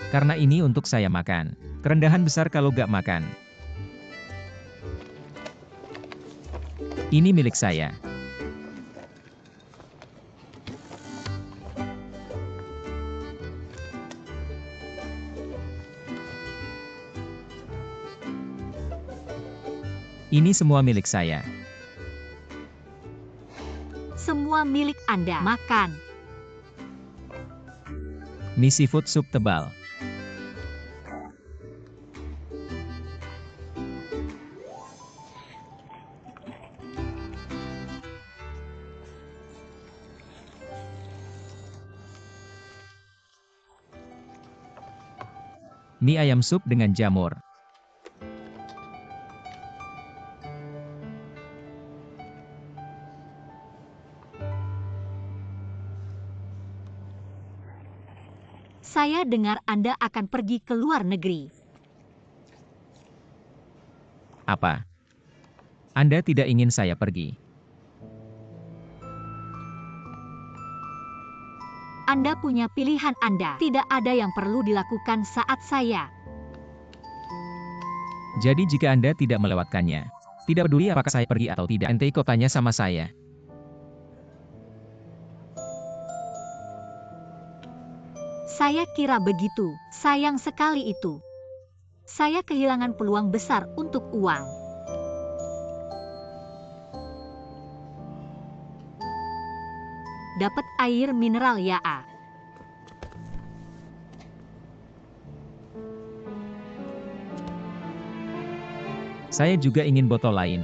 Karena ini untuk saya makan. Kerendahan besar kalau gak makan. Ini milik saya. Ini semua milik saya. Semua milik Anda. Makan. Mie seafood sup tebal. Mie ayam sup dengan jamur. Saya dengar Anda akan pergi ke luar negeri. Apa? Anda tidak ingin saya pergi? Anda punya pilihan Anda. Tidak ada yang perlu dilakukan saat saya. Jadi jika Anda tidak melewatkannya, tidak peduli apakah saya pergi atau tidak, ente ikut tanya sama saya. Saya kira begitu. Sayang sekali itu. Saya kehilangan peluang besar untuk uang. Dapat air mineral ya, A. Saya juga ingin botol lain.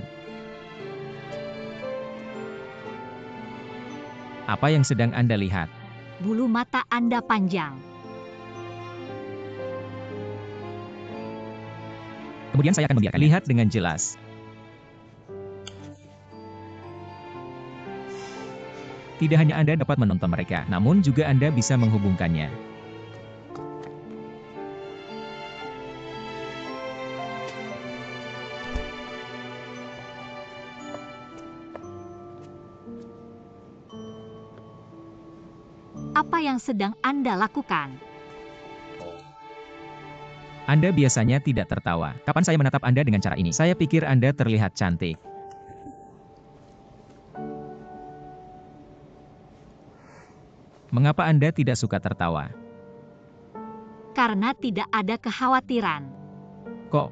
Apa yang sedang Anda lihat? Bulu mata Anda panjang. Kemudian saya akan membiarkannya. Lihat dengan jelas. Tidak hanya Anda dapat menonton mereka, namun juga Anda bisa menghubungkannya. Apa yang sedang Anda lakukan? Anda biasanya tidak tertawa. Kapan saya menatap Anda dengan cara ini? Saya pikir Anda terlihat cantik. Mengapa Anda tidak suka tertawa? Karena tidak ada kekhawatiran. Kok?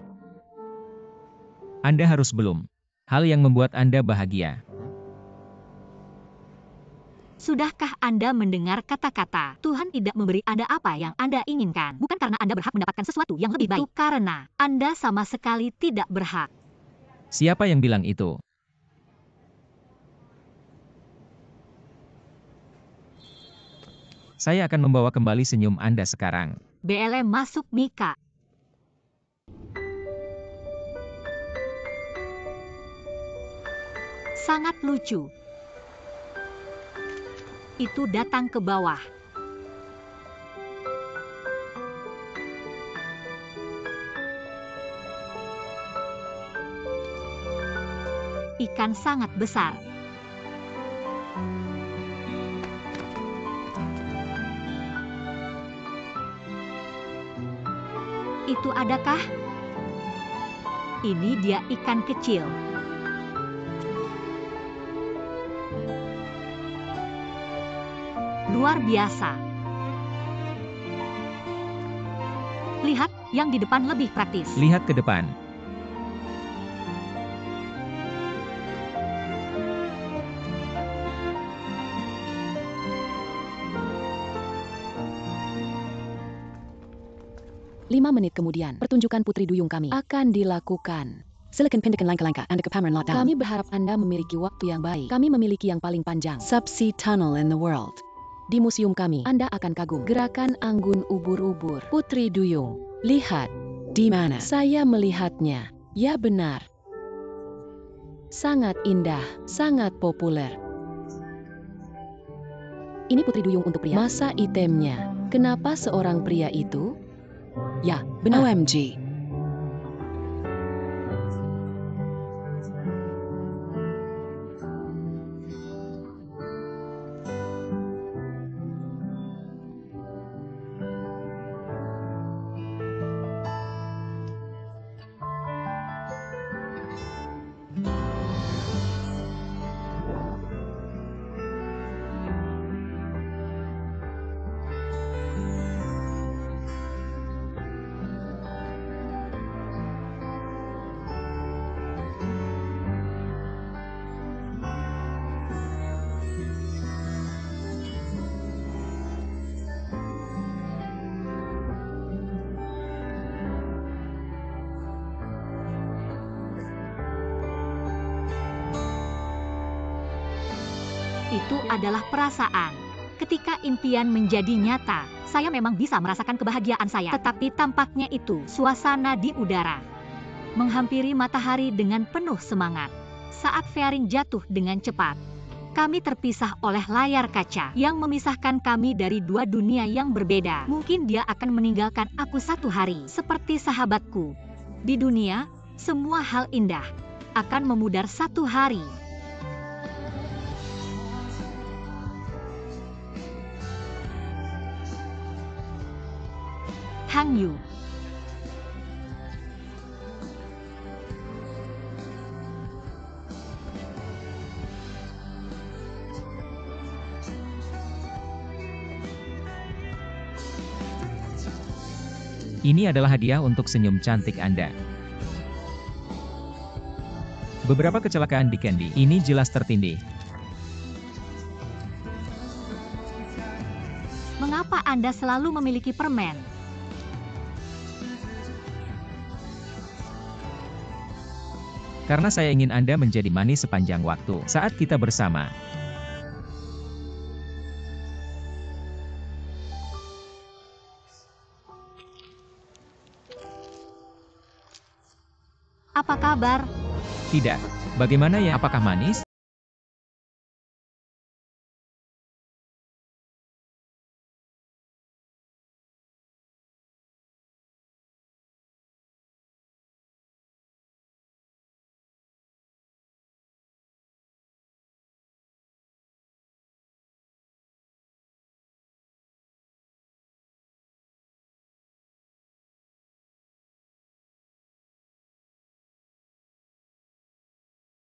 Anda harus belum. Hal yang membuat Anda bahagia. Sudahkah Anda mendengar kata-kata, Tuhan tidak memberi Anda apa yang Anda inginkan? Bukan karena Anda berhak mendapatkan sesuatu yang lebih baik. Itu karena Anda sama sekali tidak berhak. Siapa yang bilang itu? Saya akan membawa kembali senyum Anda sekarang. BLM masuk Mika. Sangat lucu. Itu datang ke bawah. Ikan sangat besar. Itu adakah? Ini dia ikan kecil. Luar biasa. Lihat, yang di depan lebih praktis. Lihat ke depan. Lima menit kemudian, pertunjukan Putri Duyung kami akan dilakukan. Silakan pindahkan langkah-langkah Anda ke pameran lockdown. Kami berharap Anda memiliki waktu yang baik. Kami memiliki yang paling panjang subsea tunnel in the world. Di museum kami, Anda akan kagum gerakan anggun ubur-ubur Putri Duyung. Lihat, di mana saya melihatnya. Ya benar. Sangat indah, sangat populer. Ini Putri Duyung untuk pria. Masa itemnya. Kenapa seorang pria itu? Ya, benar. OMG. Itu adalah perasaan. Ketika impian menjadi nyata, saya memang bisa merasakan kebahagiaan saya. Tetapi tampaknya itu suasana di udara. Menghampiri matahari dengan penuh semangat. Saat fairing jatuh dengan cepat, kami terpisah oleh layar kaca yang memisahkan kami dari dua dunia yang berbeda. Mungkin dia akan meninggalkan aku satu hari, seperti sahabatku. Di dunia, semua hal indah akan memudar satu hari. Hangyu. Ini adalah hadiah untuk senyum cantik Anda. Beberapa kecelakaan di Candy ini jelas tertindih. Mengapa Anda selalu memiliki permen? Karena saya ingin Anda menjadi manis sepanjang waktu saat kita bersama. Apa kabar? Tidak. Bagaimana ya? Apakah manis?